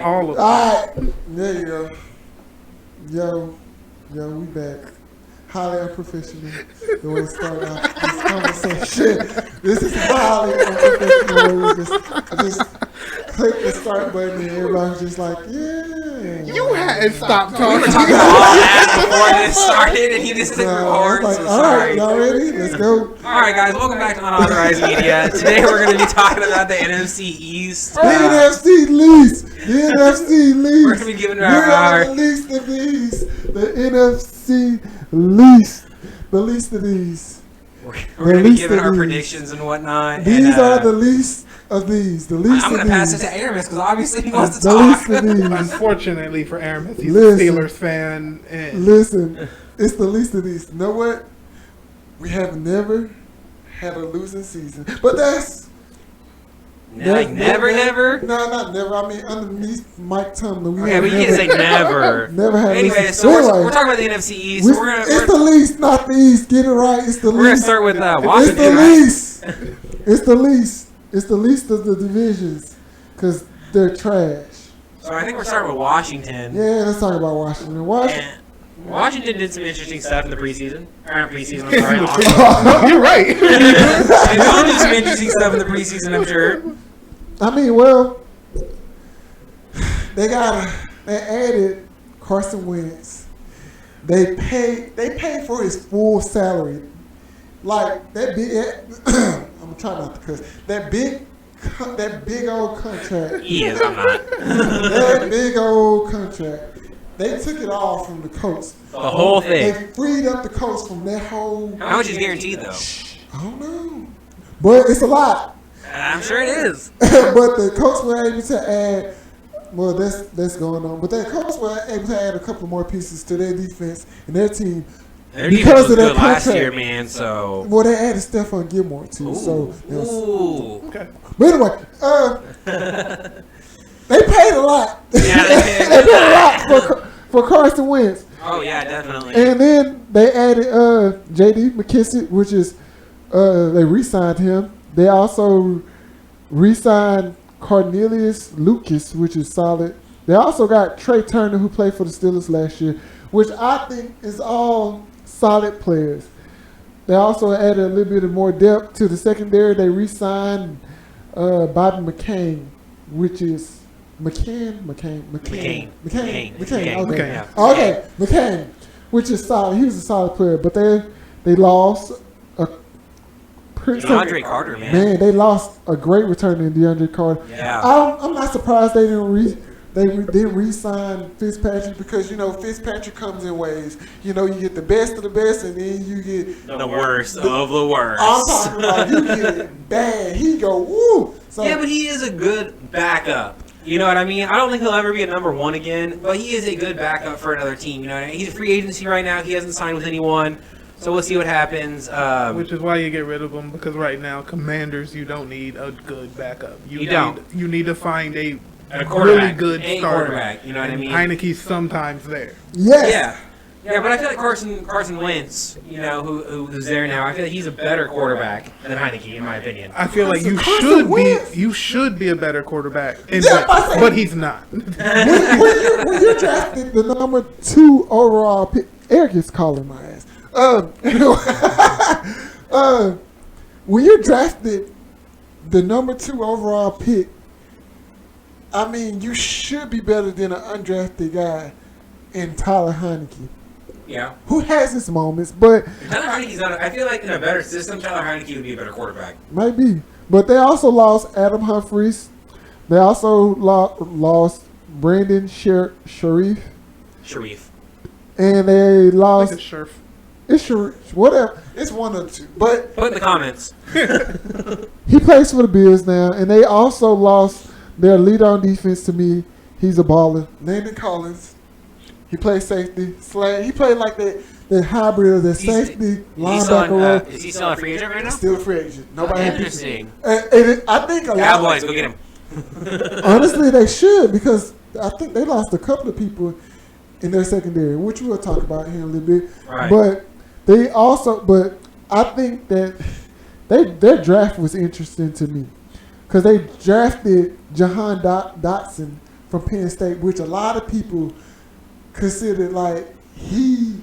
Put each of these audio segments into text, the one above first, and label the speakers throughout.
Speaker 1: All of them.
Speaker 2: Alright, there you go. Yo, we back. Highly unprofessional. The way to start off this conversation. This is highly unprofessional. Just click the start button and everybody's just like, yeah.
Speaker 1: You hadn't stopped
Speaker 3: We
Speaker 1: talking.
Speaker 3: were talking about all that before this started, and he just didn't record.
Speaker 2: Like,
Speaker 3: So
Speaker 2: alright,
Speaker 3: sorry.
Speaker 2: y'all ready? Let's go.
Speaker 3: All right, guys, welcome back to Unauthorized Media. Today we're going to be talking about the NFC East.
Speaker 2: The NFC least. The NFC least.
Speaker 3: We're going to be giving
Speaker 2: We
Speaker 3: our
Speaker 2: are the least of these. The NFC least. The least of these.
Speaker 3: we're going to be
Speaker 2: least
Speaker 3: giving
Speaker 2: of
Speaker 3: our
Speaker 2: these.
Speaker 3: predictions and whatnot.
Speaker 2: These
Speaker 3: and,
Speaker 2: are the least of these. The least
Speaker 3: I'm
Speaker 2: of
Speaker 3: going to pass it
Speaker 2: these.
Speaker 3: to Aramis because obviously he wants to
Speaker 2: The least
Speaker 3: talk.
Speaker 2: of these.
Speaker 1: Unfortunately for Aramis, he's
Speaker 2: Listen.
Speaker 1: a Steelers fan. And
Speaker 2: Listen, it's the least of these. You know what? We have never had a losing season. But that's...
Speaker 3: Like, never.
Speaker 2: No, not never. I mean, underneath Mike Tomlin. We
Speaker 3: Okay,
Speaker 2: have
Speaker 3: but you can't say never.
Speaker 2: never had a
Speaker 3: Anyway,
Speaker 2: losing
Speaker 3: so
Speaker 2: season.
Speaker 3: we're talking about the NFC East.
Speaker 2: We-
Speaker 3: So we're
Speaker 2: it's the least, not the East. Get it right. It's the
Speaker 3: going to
Speaker 2: least.
Speaker 3: start with
Speaker 2: It's
Speaker 3: Washington.
Speaker 2: the
Speaker 3: Right?
Speaker 2: least. It's the least. It's the least of the divisions because they're trash.
Speaker 3: So I think we're starting with Washington.
Speaker 2: Yeah, let's talk about Washington. Washington.
Speaker 3: And Washington did some interesting stuff in the preseason. Or not preseason, I'm sorry.
Speaker 1: no, you're right.
Speaker 3: They did some interesting stuff in the preseason, I'm sure.
Speaker 2: I mean, well, they added Carson Wentz. They paid for his full salary. Like that big. I'm trying not to cuss. That big old contract.
Speaker 3: He is, I'm not.
Speaker 2: That big old contract. They took it all from the coach.
Speaker 3: The whole thing.
Speaker 2: They freed up the coach from that whole.
Speaker 3: How much is guaranteed, though?
Speaker 2: I don't know, but it's a lot.
Speaker 3: I'm sure it is.
Speaker 2: But the coach was able to add. Well, that's going on. But that coach was able to add a couple more pieces to their defense and their team.
Speaker 3: Their defense
Speaker 2: Because
Speaker 3: was
Speaker 2: of that
Speaker 3: good last
Speaker 2: contract.
Speaker 3: year, man, so...
Speaker 2: Well, they added Stephon Gilmore too.
Speaker 3: Ooh.
Speaker 2: So, yes.
Speaker 3: Ooh.
Speaker 1: Okay.
Speaker 2: But anyway, they paid a lot.
Speaker 3: Yeah,
Speaker 2: they paid a lot for Carson Wentz.
Speaker 3: Oh, yeah, definitely.
Speaker 2: And then they added J.D. McKissick, which is they re-signed him. They also re-signed Cornelius Lucas, which is solid. They also got Trey Turner, who played for the Steelers last year, which I think is all solid players. They also added a little bit of more depth to the secondary. They re-signed Bobby McCain, which is McCain.
Speaker 3: McCain.
Speaker 2: Okay.
Speaker 3: Yeah.
Speaker 2: Okay, McCain, which is solid. He was a solid player, but they lost a pretty
Speaker 3: DeAndre Carter, man.
Speaker 2: Man, they lost a great return in DeAndre Carter.
Speaker 3: Yeah.
Speaker 2: I'm not surprised they didn't re-sign Fitzpatrick because Fitzpatrick comes in waves. You get the best of the best, and then you get
Speaker 3: The worst of the worst.
Speaker 2: I'm talking about you get it bad. He go woo. So
Speaker 3: Yeah, but he is a good backup. You know what I mean? I don't think he'll ever be a number one again, but he is a good backup for another team. You know what I mean? He's a free agency right now. He hasn't signed with anyone, so we'll see what happens.
Speaker 1: Which is why you get rid of him, because right now, Commanders, you don't need a good backup.
Speaker 3: You don't.
Speaker 1: You need to find a really
Speaker 3: quarterback.
Speaker 1: good
Speaker 3: A
Speaker 1: starter.
Speaker 3: quarterback, you know what I mean?
Speaker 1: Heineke's sometimes there.
Speaker 2: yes.
Speaker 3: Yeah, but I feel like Carson Wentz, who's there now, I feel like he's a better quarterback than Heineke, in my opinion.
Speaker 1: I feel like
Speaker 2: Carson Wentz.
Speaker 1: you should be a better quarterback,
Speaker 2: but
Speaker 1: he's not.
Speaker 2: when you drafted the number 2 overall pick, Eric is calling my ass. When you drafted the number 2 overall pick, I mean, you should be better than an undrafted guy in Tyler Heineke,
Speaker 3: Yeah.
Speaker 2: who has his moments, but
Speaker 3: Tyler Heineke's not. I feel like in a better system, Tyler Heineke would be a better quarterback.
Speaker 2: might be. But they also lost Adam Humphries. They also lost Brandon Sharif, and they
Speaker 1: Like
Speaker 2: lost.
Speaker 1: a Scherf.
Speaker 2: It's Sharif, whatever. It's one of the two, but
Speaker 3: Put in the comments.
Speaker 2: he plays for the Bills now, and they also lost their leader on defense. To me, he's a baller. Landon Collins. He plays safety. Slay. He played like that hybrid of the safety linebacker role.
Speaker 3: Is he still a free agent right now?
Speaker 2: Still a free agent. Nobody had picks him.
Speaker 3: Interesting.
Speaker 2: And I think a lot.
Speaker 3: Cowboys, go get him.
Speaker 2: Honestly, they should because I think they lost a couple of people in their secondary, which we'll talk about here in a little bit.
Speaker 3: Right.
Speaker 2: But I think that their draft was interesting to me because they drafted Jahan Dotson from Penn State, which a lot of people considered like he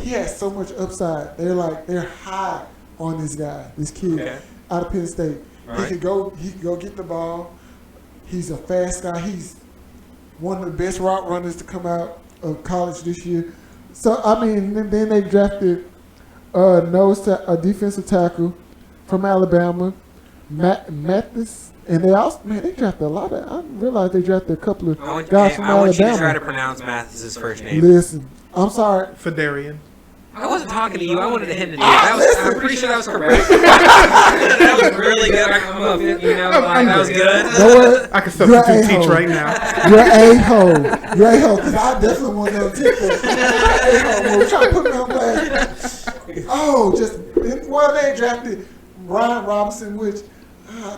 Speaker 2: has so much upside. They're high on this guy, this kid out of Penn State.
Speaker 3: All
Speaker 2: He
Speaker 3: right.
Speaker 2: could go get the ball. He's a fast guy. He's one of the best route runners to come out of college this year. So I mean, then they drafted a defensive tackle from Alabama, Mathis, and they drafted a lot of. I didn't realize they drafted a couple of guys from
Speaker 3: I want you to try to
Speaker 2: Alabama.
Speaker 3: pronounce Mathis's first name.
Speaker 2: Listen, I'm sorry.
Speaker 1: Fedarian.
Speaker 3: I wasn't talking to you. I wanted to hit it. I'm pretty sure that was correct. That was really good. That was good.
Speaker 2: No,
Speaker 1: I can substitute teach right now.
Speaker 2: You're a-hole. You're a-hole. Because I definitely want to take that. A-hole. We're trying to put me on blast. They drafted Ryan Robinson, which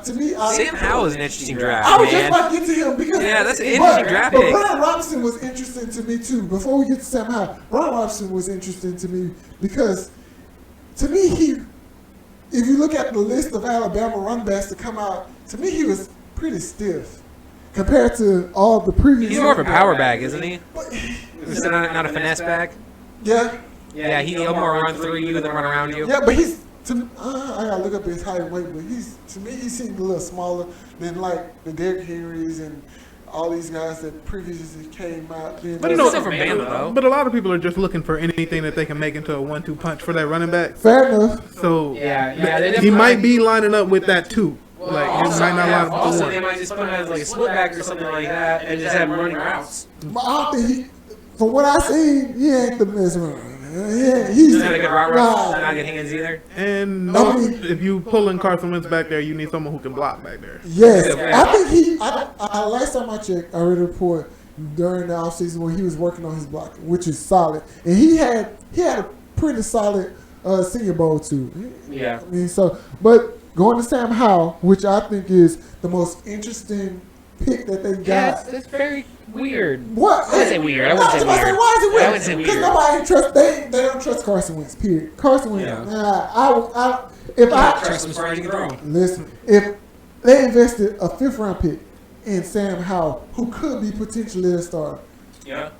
Speaker 2: to me,
Speaker 3: Sam Howell was an interesting draft,
Speaker 2: I was just
Speaker 3: man.
Speaker 2: about to get to him because
Speaker 3: That's an interesting draft
Speaker 2: but
Speaker 3: pick.
Speaker 2: Brian Robinson was interesting to me too. Before we get to Sam Howell, Brian Robinson was interesting to me because to me if you look at the list of Alabama running backs to come out, to me he was pretty stiff compared to all the previous.
Speaker 3: He's more of a power back, isn't he?
Speaker 2: But,
Speaker 3: Is it not a finesse back?
Speaker 2: yeah.
Speaker 3: Yeah, he'll more run through you than run around you.
Speaker 2: Yeah, but I gotta look up his height and weight, but to me he seemed a little smaller than like the Derrick Henrys and all these guys that previously came out.
Speaker 1: But you know,
Speaker 3: from Bama, though.
Speaker 1: But a lot of people are just looking for anything that they can make into a 1-2 punch for that running back.
Speaker 2: Fair enough.
Speaker 1: So
Speaker 3: they
Speaker 1: he might be lining up with that too. Like he
Speaker 3: Also,
Speaker 1: might not line up with
Speaker 3: also
Speaker 1: one.
Speaker 3: they might just put him as like a split back or something like that and just have him running routes.
Speaker 2: But I don't think from what I seen, he ain't the best runner. Yeah, he's
Speaker 3: Not a good route
Speaker 2: nah.
Speaker 3: runner, not good hands either.
Speaker 1: And
Speaker 2: I mean-
Speaker 1: if you pulling Carson Wentz back there, you need someone who can block back there.
Speaker 2: Yes, I think last time I checked, I read a report during the offseason where he was working on his blocking, which is solid, and he had a pretty solid Senior Bowl too.
Speaker 3: Yeah.
Speaker 2: I mean, but going to Sam Howell, which I think is the most interesting pick that they got.
Speaker 3: It's very weird.
Speaker 2: What?
Speaker 3: I wouldn't say weird. I wouldn't say weird.
Speaker 2: Why is it weird?
Speaker 3: I wouldn't say
Speaker 2: Because
Speaker 3: weird.
Speaker 2: nobody trusts. They don't trust Carson Wentz. Period. Carson Wentz.
Speaker 3: Yeah.
Speaker 2: Nah, if I
Speaker 3: Trust him as far as you can throw him.
Speaker 2: listen, if they invested a 5th round pick in Sam Howell, who could be potentially a starter,
Speaker 3: Yeah.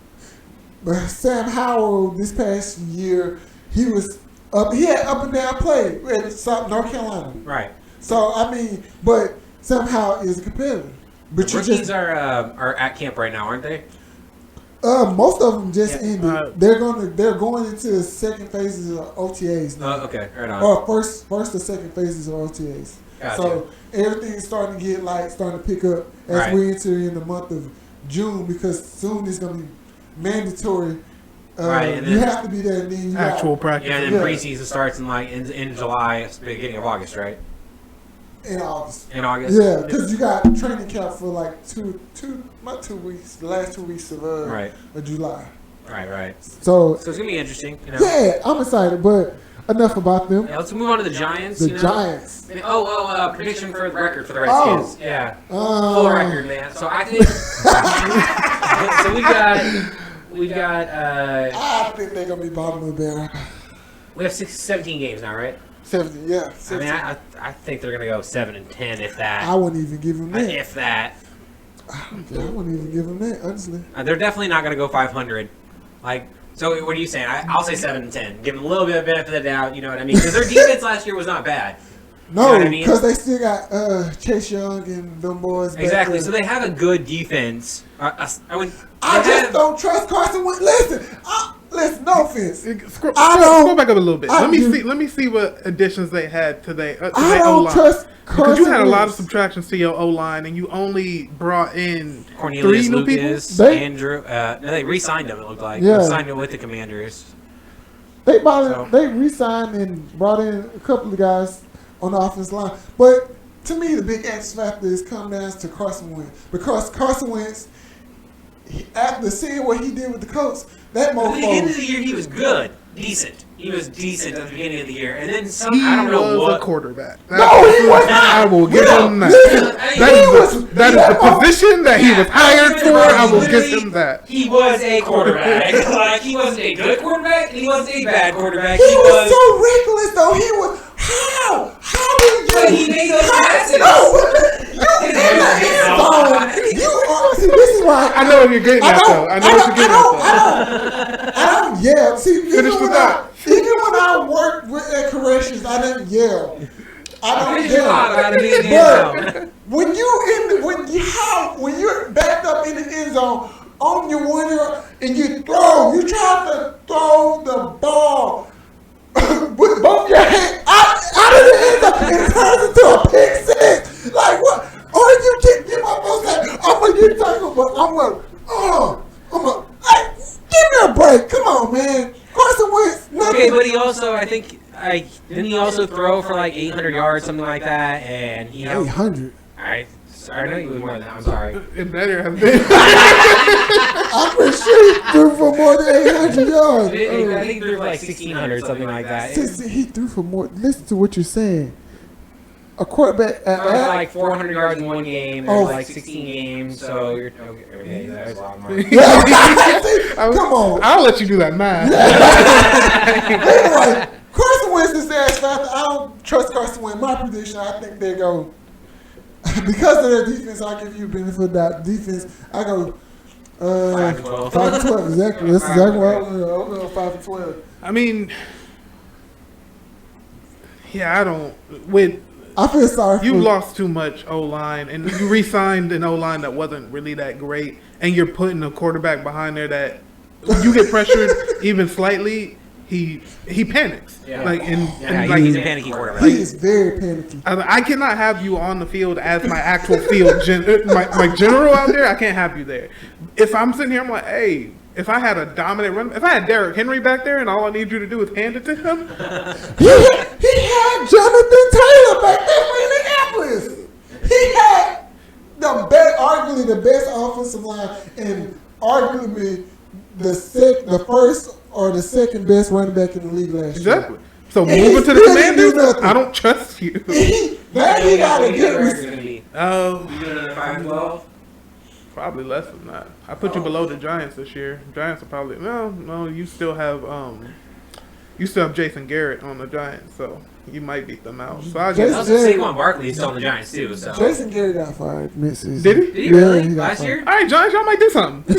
Speaker 2: but Sam Howell this past year he was up. He had up and down play at South North Carolina.
Speaker 3: Right.
Speaker 2: So I mean, but Sam Howell is a competitor. But you
Speaker 3: Rookies
Speaker 2: just
Speaker 3: are at camp right now, aren't they?
Speaker 2: most of them just ended. They're going into the second phases of OTAs now.
Speaker 3: Okay, right on.
Speaker 2: Or first or second phases of OTAs.
Speaker 3: Gotcha.
Speaker 2: So everything's starting to get starting to pick up as
Speaker 3: Right.
Speaker 2: we enter in the month of June because soon it's going to be mandatory.
Speaker 3: Right, and
Speaker 2: you
Speaker 3: then-
Speaker 2: have to be there and then you
Speaker 1: Actual
Speaker 2: got,
Speaker 1: practice.
Speaker 3: Yeah, and then
Speaker 2: Yeah.
Speaker 3: preseason starts in July, beginning of August, right?
Speaker 2: in August.
Speaker 3: In August.
Speaker 2: Yeah, because you got training camp for like not 2 weeks, the last 2 weeks of
Speaker 3: Right.
Speaker 2: of July.
Speaker 3: Right.
Speaker 2: So
Speaker 3: So it's gonna be interesting. You know?
Speaker 2: yeah, I'm excited, but enough about them.
Speaker 3: Yeah, let's move on to the Giants.
Speaker 2: The
Speaker 3: you know?
Speaker 2: Giants.
Speaker 3: Prediction for the record for the Redskins. Yeah, full record, man. So I think. so we've got.
Speaker 2: I think they're gonna be bottom of the barrel.
Speaker 3: We have 17 games now, right?
Speaker 2: 70, yeah.
Speaker 3: I
Speaker 2: 60.
Speaker 3: mean, I think they're gonna go 7-10, if that.
Speaker 2: I wouldn't even give them that.
Speaker 3: If that.
Speaker 2: I wouldn't even give them that, honestly.
Speaker 3: They're definitely not gonna go 500. Like, so what are you saying? I'll say 7-10. Give them a little bit of benefit of the doubt. You know what I mean? Because their defense last year was not bad.
Speaker 2: No,
Speaker 3: You know what I mean?
Speaker 2: because they still got Chase Young and them boys. back
Speaker 3: Exactly.
Speaker 2: there.
Speaker 3: So they have a good defense.
Speaker 2: I just don't trust Carson Wentz. Listen, no offense.
Speaker 1: Scroll back up a little bit.
Speaker 2: I do.
Speaker 1: Let me see what additions they had to their
Speaker 2: I
Speaker 1: O
Speaker 2: don't
Speaker 1: line.
Speaker 2: trust
Speaker 1: Because
Speaker 2: Carson
Speaker 1: you had a lot of
Speaker 2: Wentz.
Speaker 1: subtractions to your O line, and you only brought in
Speaker 3: Cornelius
Speaker 1: 3 new people.
Speaker 3: Lucas,
Speaker 2: They-
Speaker 3: Andrew. No, they re-signed him. It looked like.
Speaker 2: Yeah.
Speaker 3: They signed him with the Commanders.
Speaker 2: They
Speaker 3: So-
Speaker 2: they re-signed and brought in a couple of guys on the offensive line. But to me, the big X factor is come down to Carson Wentz. Because Carson Wentz, after seeing what he did with the Colts, that
Speaker 3: At the beginning of
Speaker 2: mofo.
Speaker 3: the year, he was good, decent. He was decent at the beginning of the year, and then
Speaker 1: He
Speaker 3: I don't know
Speaker 1: was
Speaker 3: what.
Speaker 1: a quarterback.
Speaker 2: No, he was not.
Speaker 1: I will give him that.
Speaker 2: Listen,
Speaker 1: That
Speaker 2: he
Speaker 1: is
Speaker 2: was-
Speaker 1: that is the position that he was hired for. I will give him that.
Speaker 3: He was a quarterback. Like, he wasn't a good quarterback, and he wasn't a bad quarterback.
Speaker 2: He was so reckless, though. He was how
Speaker 3: But he made those passes.
Speaker 2: See, this is why
Speaker 1: I know what you're getting at, though. I know what you're getting at, though.
Speaker 2: I don't yell. See,
Speaker 1: Finish the thought.
Speaker 2: even when I worked at corrections, I didn't yell. I don't yell. But when you're backed up in the end zone on your winner and you try to throw the ball with both your hands out of the end zone and it turns into a pick six. Like what? Or you can't get my phone say, I'm gonna get tackled, but give me a break. Come on, man. Carson Wentz.
Speaker 3: Okay, but he also, I think, didn't he also throw for like 800 yards, something like that? And he
Speaker 2: 800.
Speaker 3: I know he was more than that. I'm sorry.
Speaker 1: It better have been.
Speaker 2: I'm pretty sure he threw for more than 800 yards.
Speaker 3: I think he threw for like 1,600, something like that.
Speaker 2: He threw for more. Listen to what you're saying. A quarterback
Speaker 3: like 400 yards in one game. There's like 16 games, so you're okay. That's a lot more.
Speaker 2: Come on.
Speaker 1: I'll let you do that math.
Speaker 2: Anyway, Carson Wentz is ass factor. I don't trust Carson Wentz. My prediction, I think they go because of their defense. I'll give you the benefit of that defense. I go 5-12. Exactly. That's exactly what I'm going 5-12.
Speaker 1: I mean, yeah,
Speaker 2: I feel sorry.
Speaker 1: You lost too much O-line, and you re-signed an O-line that wasn't really that great, and you're putting a quarterback behind there that you get pressured even slightly, he panics.
Speaker 3: Yeah.
Speaker 1: Like
Speaker 3: he's a panicky quarterback.
Speaker 2: He is very panicky.
Speaker 1: I cannot have you on the field as my actual field my general out there. I can't have you there. If I'm sitting here, I'm like, hey. If I had a dominant run, if I had Derrick Henry back there and all I need you to do is hand it to him.
Speaker 2: He had Jonathan Taylor back there for Indianapolis. He had arguably the best offensive line and arguably the first or the second best running back in the league last year.
Speaker 1: Exactly. So moving to the Commanders, I don't trust you.
Speaker 2: He got to get
Speaker 3: You doing another 5-12?
Speaker 1: Probably less than that. I put you below the Giants this year. Giants are probably no. You still have Jason Garrett on the Giants, so you might beat them out. So I guess
Speaker 3: also Saquon Barkley is still on the Giants too. So
Speaker 2: Jason Garrett got fired mid-season.
Speaker 1: Did he?
Speaker 3: Did he really?
Speaker 2: He
Speaker 3: Last
Speaker 2: fired.
Speaker 3: year?
Speaker 1: All right, Giants, y'all might do something.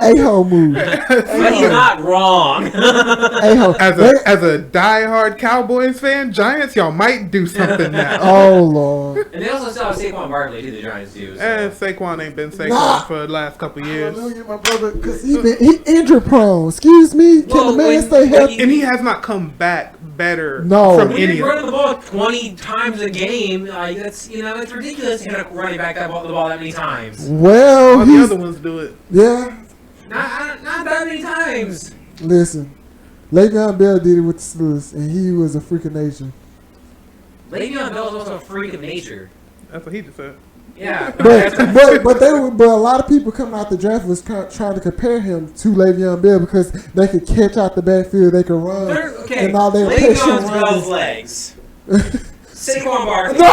Speaker 2: A-hole move.
Speaker 3: But he's not wrong.
Speaker 2: A-hole.
Speaker 1: As a diehard Cowboys fan, Giants, y'all might do something now.
Speaker 2: Oh Lord.
Speaker 3: And they also still have Saquon Barkley too. The Giants do. So.
Speaker 1: And Saquon ain't been Saquon for the last couple of years.
Speaker 2: Hallelujah, my brother, because he injury prone. Excuse me, can the man stay healthy?
Speaker 1: And he has not come back better
Speaker 2: No.
Speaker 1: from
Speaker 3: When
Speaker 1: any
Speaker 3: you're
Speaker 1: of
Speaker 3: running the ball 20 times a game, that's it's ridiculous. You're gonna running back the ball that many times.
Speaker 2: Well,
Speaker 1: all the other ones do it.
Speaker 2: Yeah.
Speaker 3: Not that many times.
Speaker 2: Listen, Le'Veon Bell did it with the Steelers, and he was a freak of nature.
Speaker 3: Le'Veon Bell is also a freak of nature.
Speaker 1: That's what he just said.
Speaker 3: Yeah.
Speaker 2: But a lot of people coming out the draft was trying to compare him to Le'Veon Bell because they could catch out the backfield, they could run, and all their patient
Speaker 3: Le'Veon Bell's legs. Saquon Barkley.
Speaker 2: No!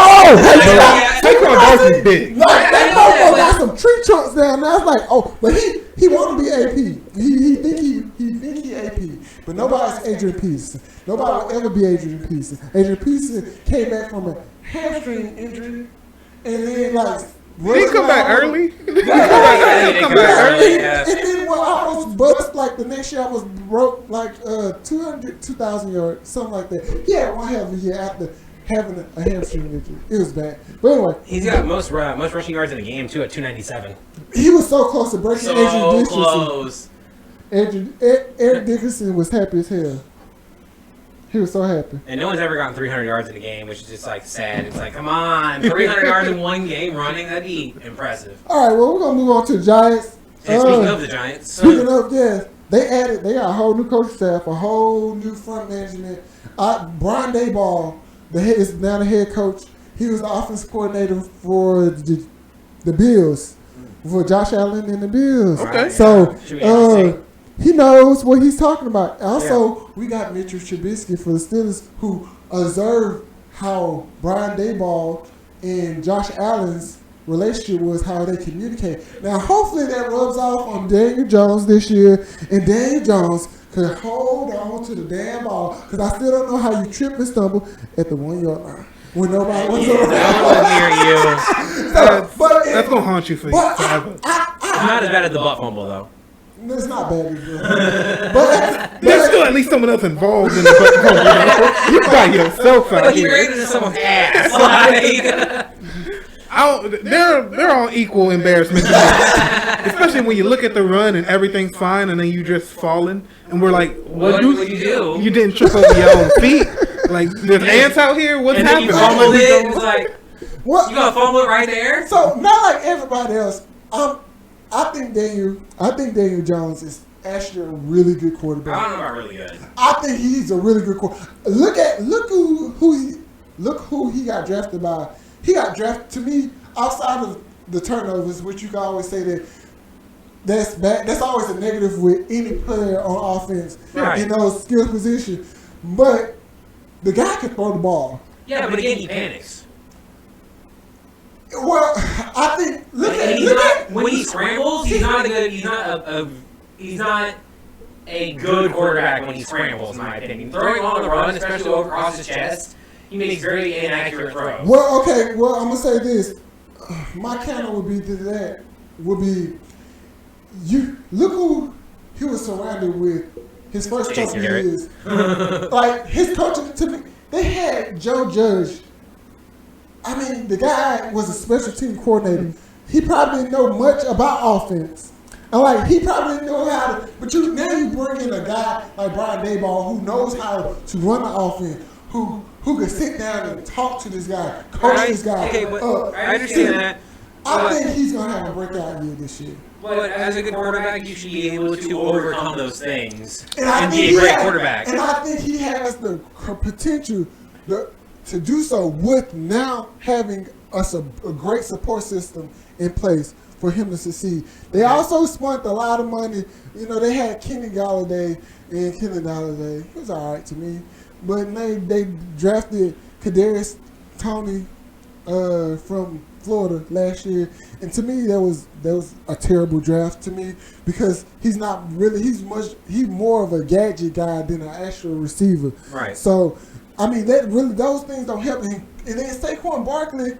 Speaker 1: Saquon Barkley's big.
Speaker 2: That motherfucker got some tree trunks down there. I was like, but he want to be AP. He think he AP. But nobody's Adrian Peterson. Nobody will ever be Adrian Peterson. Adrian Peterson came back from a hamstring injury, and then
Speaker 1: Did he come back early?
Speaker 3: Come back early. Yeah.
Speaker 2: And then I almost bust the next year I was broke 2,000 yards, something like that. Yeah, one hell of a year after having a hamstring injury. It was bad. But anyway.
Speaker 3: He's got most rushing yards in a game too at 297.
Speaker 2: He was so close to breaking Adrian Dickinson.
Speaker 3: Close.
Speaker 2: Eric Dickinson was happy as hell. He was so happy.
Speaker 3: And no one's ever gotten 300 yards in a game, which is just sad. It's like, come on, 300 yards in one game running, that'd be impressive.
Speaker 2: All right, well, we're going to move on to the Giants.
Speaker 3: And speaking of the Giants.
Speaker 2: Speaking of, yes, they got a whole new coaching staff, a whole new front management. Brian Daboll is now the head coach. He was the offensive coordinator for the Bills, for Josh Allen and the Bills.
Speaker 1: Okay.
Speaker 2: So, he knows what he's talking about. Also, we got Mitchell Trubisky for the Steelers, who observed how Brian Daboll and Josh Allen's relationship was, how they communicate. Now, hopefully that rubs off on Daniel Jones this year, and Daniel Jones could hold on to the damn ball, because I still don't know how you trip and stumble at the 1 yard line when nobody was around.
Speaker 3: near you.
Speaker 1: That's gonna haunt you forever.
Speaker 3: Not as bad as the butt fumble though.
Speaker 2: It's not bad as but
Speaker 1: There's still at least someone else involved in the butt fumble. You're by yourself out
Speaker 3: Like he
Speaker 1: here.
Speaker 3: ran into someone's ass. Like,
Speaker 1: They're all equal embarrassment to me. Especially when you look at the run and everything's fine, and then you just falling, and we're like,
Speaker 3: what did you do?
Speaker 1: You didn't trip over your own feet. Like, there's ants out here. What's
Speaker 3: And then
Speaker 1: happening?
Speaker 3: you fumbled it. It's like,
Speaker 2: what?
Speaker 3: you gonna fumble it right there?
Speaker 2: So not like everybody else. I think Daniel Jones is actually a really good quarterback.
Speaker 3: I don't know about really good.
Speaker 2: I think he's a really good quarterback. Look who he got drafted by. He got drafted, to me, outside of the turnovers, which you can always say that's bad. That's always a negative with any player on offense in those skill positions. But the guy can throw the ball.
Speaker 3: Yeah, but again, he panics.
Speaker 2: Well, I think
Speaker 3: when he scrambles, he's not a good quarterback when he scrambles, in my opinion. Throwing on the run, especially over across his chest, he makes very inaccurate throws.
Speaker 2: Well, okay. Well, I'm gonna say this. My counter would be to that. Would be you look who he was surrounded with his first couple of years. Like his coaching to me, they had Joe Judge. I mean, the guy was a special team coordinator. He probably didn't know much about offense. And like he probably didn't know how to, but now you bring in a guy like Brian Daboll who knows how to run the offense, who can sit down and talk to this guy, coach this guy.
Speaker 3: Okay, but I understand that.
Speaker 2: I think he's gonna have a breakout year this year.
Speaker 3: But as a good quarterback, you should be able to overcome those things
Speaker 2: And
Speaker 3: be a great quarterback.
Speaker 2: And I think he has the potential to do so with now having us a great support system in place for him to succeed. They also spent a lot of money. You know, they had Kenny Galladay, and Kenny Galladay, he was all right to me. But they drafted Kadarius Toney from Florida last year, and to me that was a terrible draft to me because he's not really he's more of a gadget guy than an actual receiver.
Speaker 3: Right.
Speaker 2: So I mean that really those things don't help him. And then Saquon Barkley,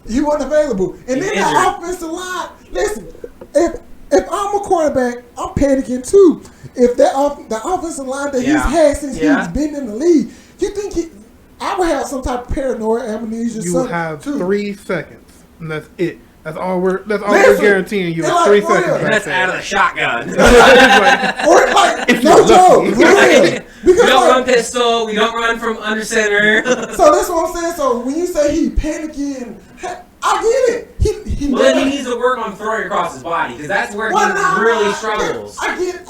Speaker 2: he wasn't available. And then the offensive line. Listen, if I'm a quarterback, I'm panicking too. If the offensive line that he's had since he's been in the league, you think I would have some type of paranoid amnesia.
Speaker 1: You have 3 seconds, and that's it. That's all we're guaranteeing you. Is 3 seconds.
Speaker 3: And that's out of the shotgun.
Speaker 2: No joke.
Speaker 3: We don't run pistol. We don't run from under center.
Speaker 2: So that's what I'm saying. So when you say he panicking, I get it. He
Speaker 3: then he needs to work on throwing across his body because that's where he really struggles.
Speaker 2: I get.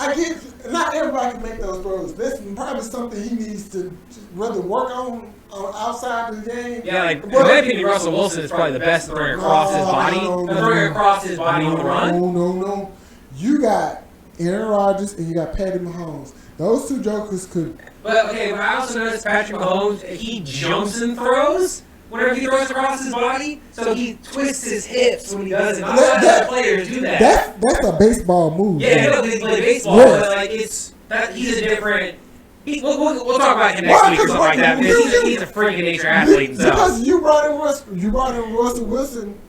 Speaker 2: Not everybody can make those throws. That's probably something he needs to rather work on outside of the game.
Speaker 3: Yeah, like in my opinion, Russell Wilson is probably the best throwing across his body. Throwing across his body on the run.
Speaker 2: No. You got Aaron Rodgers and you got Patty Mahomes. Those two jokers could.
Speaker 3: But I also noticed Patrick Mahomes. He jumps and throws whenever he throws across his body, so he twists his hips when he does it. Not a lot of players do that.
Speaker 2: That's a baseball move.
Speaker 3: Yeah, no, he play baseball, but like he's a different. We'll talk about him next week or something like that. Because he's a freak of nature athlete himself.
Speaker 2: Because you brought in Russell Wilson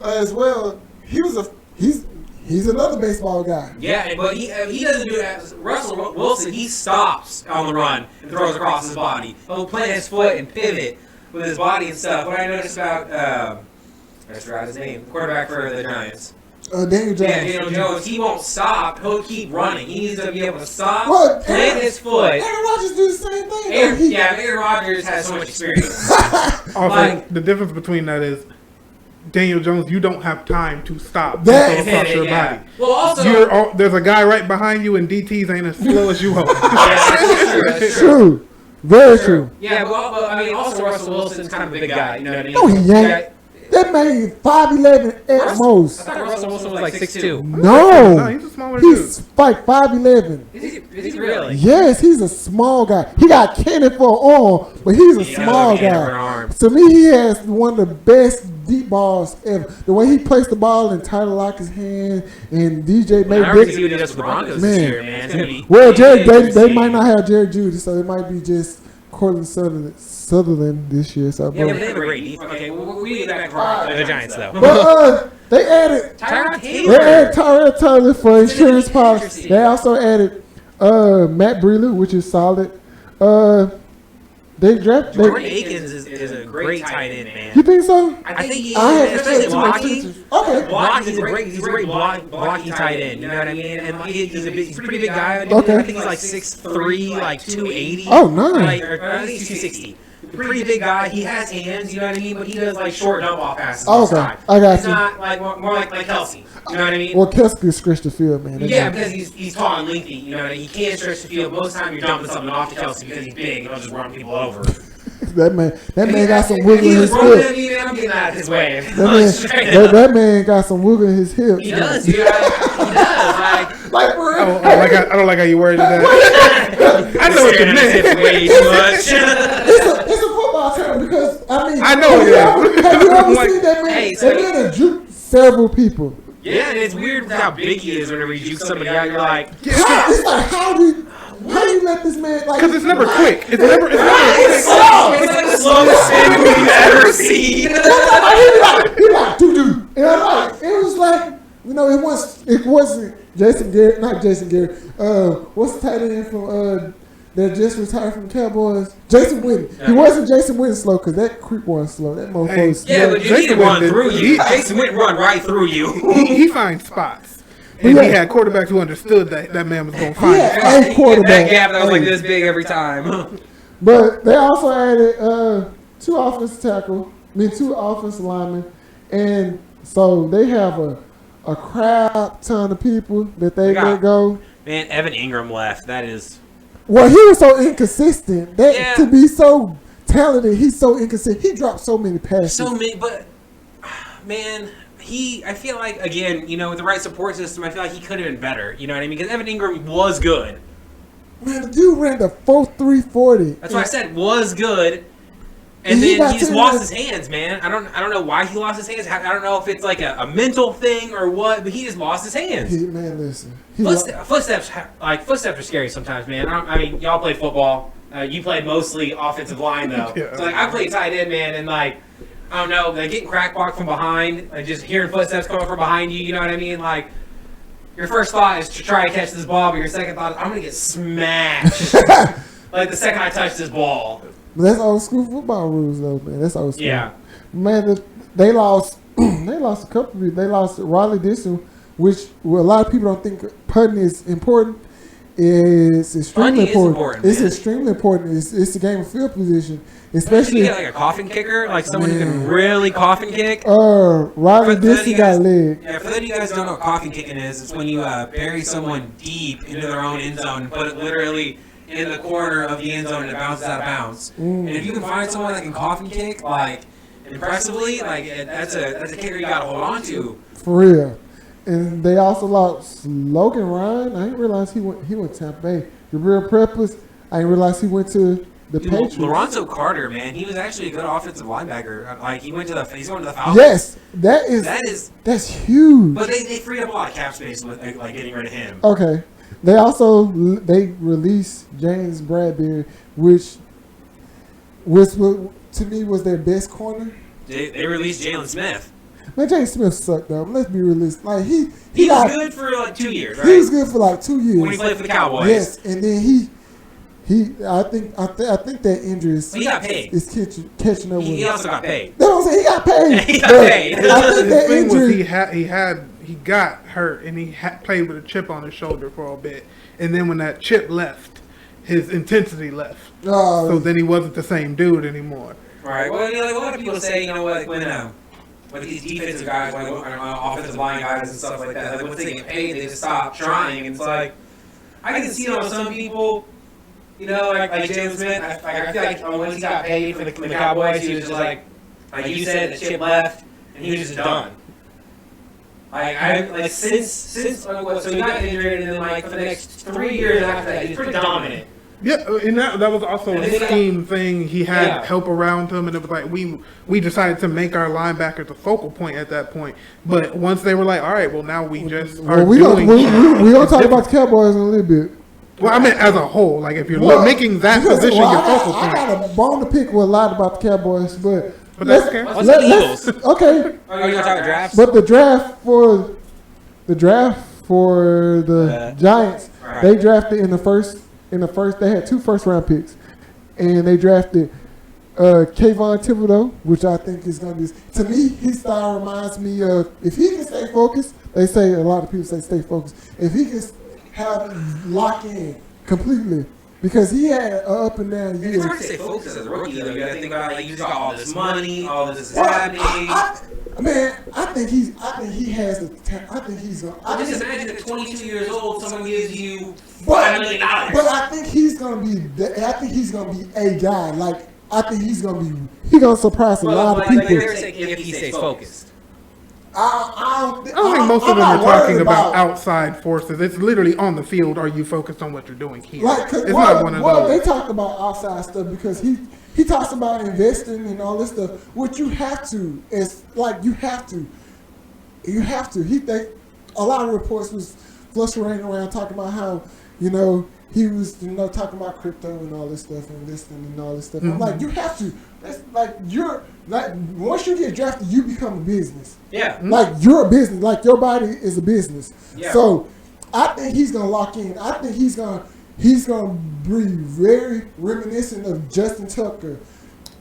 Speaker 2: as well. He's another baseball guy.
Speaker 3: Yeah, but he doesn't do that. Russell Wilson, he stops on the run and throws across his body. He'll plant his foot and pivot with his body and stuff. What I noticed about I just forgot his name, the quarterback for the Giants.
Speaker 2: Daniel Jones.
Speaker 3: Yeah, Daniel Jones. He won't stop. He'll keep running. He needs to be able to stop,
Speaker 2: Aaron
Speaker 3: plant his foot.
Speaker 2: Aaron Rodgers do the same thing.
Speaker 3: Aaron Rodgers has so much experience.
Speaker 1: Also, the difference between that is Daniel Jones, you don't have time to stop across your body.
Speaker 3: Well, also,
Speaker 1: there's a guy right behind you, and DTs ain't as slow as you hope.
Speaker 2: That's true. Very true.
Speaker 3: Yeah, but I mean, also Russell Wilson's kind of a big guy. You know what I mean?
Speaker 2: No, he ain't. That man 5'11" at most.
Speaker 3: I thought Russell Wilson was like 6'2".
Speaker 2: No,
Speaker 1: he's a smaller dude.
Speaker 2: He's like 5'11".
Speaker 3: Is he really?
Speaker 2: Yes, he's a small guy. He got cannon for an arm, but he's a small guy. To me, he has one of the best deep balls ever. The way he placed the ball in Tyler Lockett's hand and DJ made
Speaker 3: I already see what he does with the Broncos this year, man. It's gonna be
Speaker 2: well,
Speaker 3: big
Speaker 2: they might not have Jared Judy, so it might be just Cortland Sutherland this year. So,
Speaker 3: yeah, but they have a great defense. Okay, we get back to the Giants though.
Speaker 2: But they added Tyrell Taylor for insurance policy. They also added Matt Breland, which is solid. They drafted
Speaker 3: Jordan Akins is a great tight end, man.
Speaker 2: You think so?
Speaker 3: I think he
Speaker 2: have
Speaker 3: especially blocking.
Speaker 2: Okay.
Speaker 3: Blocking he's a great blocking tight end. You know what I mean? And he's a pretty big guy.
Speaker 2: Okay.
Speaker 3: I think he's like 6'3", like 280.
Speaker 2: Oh, nice.
Speaker 3: Like, I think he's 260. Pretty big guy. He has hands, you know what I mean? But he does like short dump off passes.
Speaker 2: Okay, I got
Speaker 3: he's
Speaker 2: you.
Speaker 3: not like more like Kelsey. You know what I mean?
Speaker 2: Well, Kelsey can stretch the field, man.
Speaker 3: Yeah, because he's tall and lengthy. You know what I mean? He can't stretch the field. Most of the time, you're dumping something off to Kelsey because he's big and he'll just run people over.
Speaker 2: That man got some wiggle in his hip.
Speaker 3: I'm getting out of his way.
Speaker 2: That man got some wiggle in his hip.
Speaker 3: He does, dude. He does.
Speaker 2: Like for real.
Speaker 1: I don't like how you worded that. I know what you meant.
Speaker 3: Way too much.
Speaker 2: It's a football term because
Speaker 1: I know it is.
Speaker 2: Have you ever seen that man?
Speaker 3: Hey,
Speaker 2: That man has juked several people.
Speaker 3: Yeah, and it's weird how big he is whenever you juke somebody out. You're like,
Speaker 2: It's like how do you let this man like?
Speaker 1: Because it's never quick. It's never
Speaker 3: it's slow. It's like the slowest thing we've ever seen.
Speaker 2: He like doo. And I'm like, it was like, you know, it wasn't Jason Garrett, not Jason Garrett. What's the tight end from that just retired from the Cowboys? Jason Witten. He wasn't Jason Witten slow because that creep was slow. That motherfucker was slow.
Speaker 3: Yeah, but he didn't run through you. Jason Witten run right through you.
Speaker 1: He finds spots. And he had quarterbacks who understood that man was going to find
Speaker 2: a quarterback.
Speaker 3: That gap that was like this big every time.
Speaker 2: But they also added two offensive linemen, and so they have a crap ton of people that they let go.
Speaker 3: Man, Evan Ingram left. That is.
Speaker 2: Well, he was so inconsistent. To be so talented, he's so inconsistent. He dropped so many passes.
Speaker 3: So many, but man. I feel like, again, you know, with the right support system, I feel like he could have been better. You know what I mean? Because Evan Ingram was good.
Speaker 2: Man, the dude ran the 4.340.
Speaker 3: That's why I said was good. And then he just lost his hands, man. I don't know why he lost his hands. I don't know if it's like a mental thing or what, but he just lost his hands.
Speaker 2: Man, listen.
Speaker 3: Footsteps are scary sometimes, man. I mean, y'all played football. You played mostly offensive line, though.
Speaker 1: Yeah.
Speaker 3: So, like, I played tight end, man, and, like, I don't know, like getting crackblocked from behind, like just hearing footsteps coming from behind you, you know what I mean? Like, your first thought is to try to catch this ball, but your second thought is, I'm going to get smashed. Like, the second I touch this ball.
Speaker 2: That's old school football rules, though, man. That's old school.
Speaker 3: Yeah.
Speaker 2: Man, they lost a couple of people. They lost Riley Dixon, which a lot of people don't think punting is important. It's extremely important. It's extremely important. It's a game of field position. Especially
Speaker 3: you get like a coffin kicker, like someone who can really coffin kick.
Speaker 2: Riley Dixon got leg.
Speaker 3: Yeah, for those of you guys who don't know what coffin kicking is, it's when you bury someone deep into their own end zone and put it literally in the corner of the end zone and it bounces out of bounds. And if you can find someone that can coffin kick, like impressively, like that's a kicker you gotta hold on to.
Speaker 2: For real. And they also lost Logan Ryan. I didn't realize he went to Tampa Bay. Jabril Peppers, I didn't realize he went to the Patriots.
Speaker 3: Lorenzo Carter, man, he was actually a good offensive linebacker. Like he's going to the Falcons.
Speaker 2: Yes, that's huge.
Speaker 3: But they freed up a lot of cap space with like getting rid of him.
Speaker 2: Okay, they released James Bradbury, which to me was their best corner.
Speaker 3: They released Jalen Smith.
Speaker 2: Man, James Smith sucked though. Let's be realistic. Like he
Speaker 3: was good for like 2 years, right?
Speaker 2: He was good for like 2 years
Speaker 3: when he played for the Cowboys.
Speaker 2: Yes, and then I think that injury is catching up with him.
Speaker 3: He also got paid.
Speaker 2: That's what I'm saying. He got paid.
Speaker 3: He got paid.
Speaker 2: I think that
Speaker 1: thing
Speaker 2: injury.
Speaker 1: Was he got hurt and he played with a chip on his shoulder for a bit, and then when that chip left, his intensity left. So then he wasn't the same dude anymore.
Speaker 3: Right. Well, you know, like a lot of people say, you know, like when these defensive guys, like offensive line guys and stuff like that, like once they get paid, they just stop trying. And it's like I can see it on some people. You know, like James Smith, I feel like once he got paid for the Cowboys, he was just like you said, the chip left, and he was just done. Like since so he got injured, and then like for the next 3 years after that, he was pretty dominant.
Speaker 1: Yeah, and that was also
Speaker 3: And
Speaker 1: a
Speaker 3: they got-
Speaker 1: scheme thing. He had
Speaker 3: Yeah.
Speaker 1: help around him, and it was like we decided to make our linebacker the focal point at that point. But once they were like, all right, well now we just are
Speaker 2: Well, we
Speaker 1: doing.
Speaker 2: gonna talk about the Cowboys in a little bit.
Speaker 1: Well, I mean as a whole, like if you're
Speaker 2: Well,
Speaker 1: making that
Speaker 2: because,
Speaker 1: position
Speaker 2: well,
Speaker 1: your
Speaker 2: I
Speaker 1: focal point.
Speaker 2: got a bone to pick with a lot about the Cowboys, but
Speaker 1: That's okay.
Speaker 3: What's the Eagles?
Speaker 2: okay.
Speaker 3: Are you gonna talk drafts?
Speaker 2: But the draft for the Giants,
Speaker 3: Right.
Speaker 2: they drafted in the first. They had 2 first-round picks, and they drafted Kayvon Thibodeau, which I think is going to be. To me, his style reminds me of if he can stay focused. They say a lot of people say stay focused. If he can have lock in completely, because he had an up and down year.
Speaker 3: It's hard to stay focused as a rookie, though. You gotta think about, like, you just got all this money, all this is happening.
Speaker 2: I think he has the. I think he's gonna.
Speaker 3: I just imagine at 22 years old, someone gives you
Speaker 2: But
Speaker 3: $5 million.
Speaker 2: I think he's gonna be. I think he's gonna be a guy. Like I think he's gonna surprise a lot of
Speaker 3: Like
Speaker 2: people.
Speaker 3: they're saying if he stays focused.
Speaker 2: I don't
Speaker 1: I don't think most of them
Speaker 2: I'm
Speaker 1: are
Speaker 2: not
Speaker 1: talking
Speaker 2: worried
Speaker 1: about outside forces. It's literally on the field. Are you focused on what you're doing here?
Speaker 2: Like,
Speaker 1: It's not one of those.
Speaker 2: they talk about outside stuff because he talks about investing and all this stuff, which you have to. It's like you have to. A lot of reports was fluttering around talking about how he was talking about crypto and all this stuff and investing and all this stuff. I'm like, you have to. That's like once you get drafted, you become a business.
Speaker 3: Yeah.
Speaker 2: Like you're a business. Like your body is a business.
Speaker 3: Yeah.
Speaker 2: So I think he's gonna lock in. I think he's gonna be very reminiscent of Justin Tucker,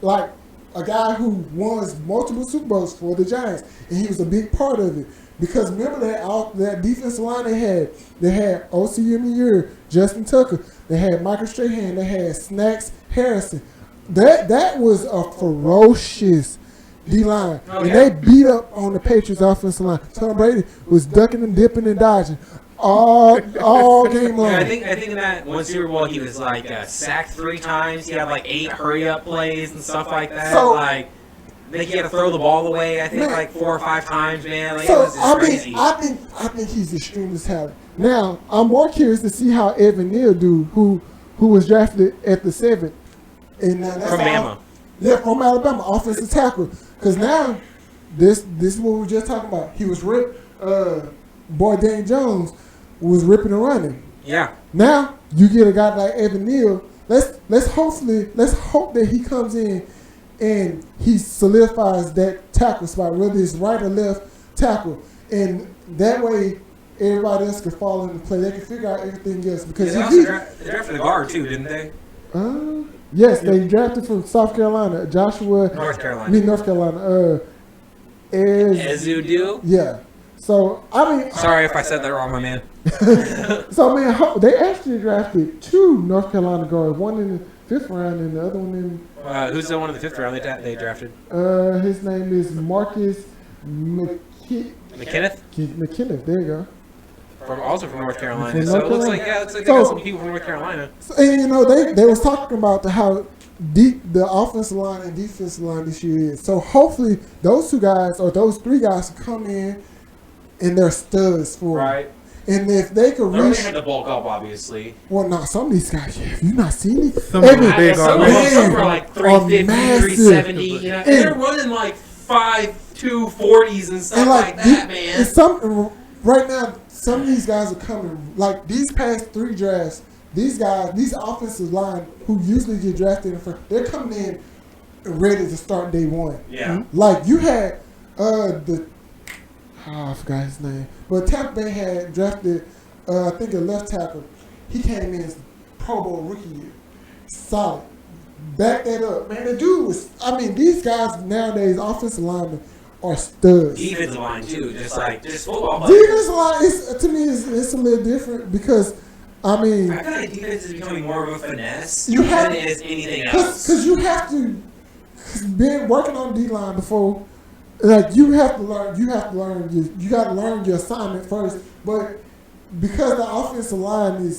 Speaker 2: like a guy who won multiple Super Bowls for the Giants, and he was a big part of it. Because remember that defensive line they had OCMU, Justin Tucker, they had Michael Strahan, they had Snacks Harrison. That was a ferocious D-line.
Speaker 3: Oh,
Speaker 2: and
Speaker 3: yeah.
Speaker 2: they beat up on the Patriots offensive line. Tom Brady was ducking and dipping and dodging all game long.
Speaker 3: Yeah, I think in that one Super Bowl he was like sacked 3 times. He had like 8 hurry up plays and stuff like that.
Speaker 2: So-
Speaker 3: like I think he had to throw the ball away. I think
Speaker 2: Man.
Speaker 3: like 4 or 5 times, man. Like it
Speaker 2: So
Speaker 3: was just crazy.
Speaker 2: I think he's extremely talented. Now I'm more curious to see how Evan Neal do, who was drafted at the 7th, and that's
Speaker 3: From Bama.
Speaker 2: Yeah, from Alabama, offensive tackle. Because now this is what we were just talking about. He was ripped. Boy, Dan Jones was ripping and running.
Speaker 3: Yeah.
Speaker 2: Now you get a guy like Evan Neal. Let's hope that he comes in and he solidifies that tackle spot, whether it's right or left tackle, and that way everybody else can fall into play. They can figure out everything else because
Speaker 3: They
Speaker 2: if
Speaker 3: also
Speaker 2: he,
Speaker 3: drafted a guard too, didn't they?
Speaker 2: yes, they drafted from South Carolina, Joshua.
Speaker 3: North Carolina.
Speaker 2: I mean North Carolina.
Speaker 3: Ezudu.
Speaker 2: Yeah. So I mean,
Speaker 3: Sorry if I said that wrong, my man.
Speaker 2: they actually drafted 2 North Carolina guards, one in the 5th round and the other one in.
Speaker 3: Who's the one in the 5th round they drafted?
Speaker 2: His name is Marcus
Speaker 3: McKenneth?
Speaker 2: McKinnon. There you go.
Speaker 3: Also from North Carolina.
Speaker 2: From
Speaker 3: So
Speaker 2: North
Speaker 3: it looks like
Speaker 2: Carolina.
Speaker 3: they got some people from North Carolina.
Speaker 2: So, and they was talking about how deep the offensive line and defensive line this year is. So hopefully those 2 guys or those 3 guys come in and they're studs for them.
Speaker 3: Right.
Speaker 2: And if they could
Speaker 3: They
Speaker 2: reach,
Speaker 3: had to bulk up, obviously.
Speaker 2: well, no, some of these guys, have you not seen it?
Speaker 1: Some of them big
Speaker 3: Some
Speaker 1: are
Speaker 3: are like 350,
Speaker 2: massive.
Speaker 3: 370, you know, and they're running like 5'2", 40s and stuff
Speaker 2: And
Speaker 3: like that, man.
Speaker 2: and some right now, some of these guys are coming. Like these past 3 drafts, these offensive line who usually get drafted in first, they're coming in ready to start day 1.
Speaker 3: Yeah.
Speaker 2: Like you had I forgot his name, but Tampa Bay had drafted I think a left tackle. He came in as Pro Bowl rookie year, solid. Back that up, man. The dude was. I mean, these guys nowadays, offensive linemen are studs.
Speaker 3: Defensive line too, just football players.
Speaker 2: Defensive line is to me it's a little different because I mean
Speaker 3: I feel like defense is becoming more of a finesse
Speaker 2: You have-
Speaker 3: than it is anything else.
Speaker 2: because you have to been working on D line before. Like you have to learn you got to learn your assignment first. But because the offensive linemen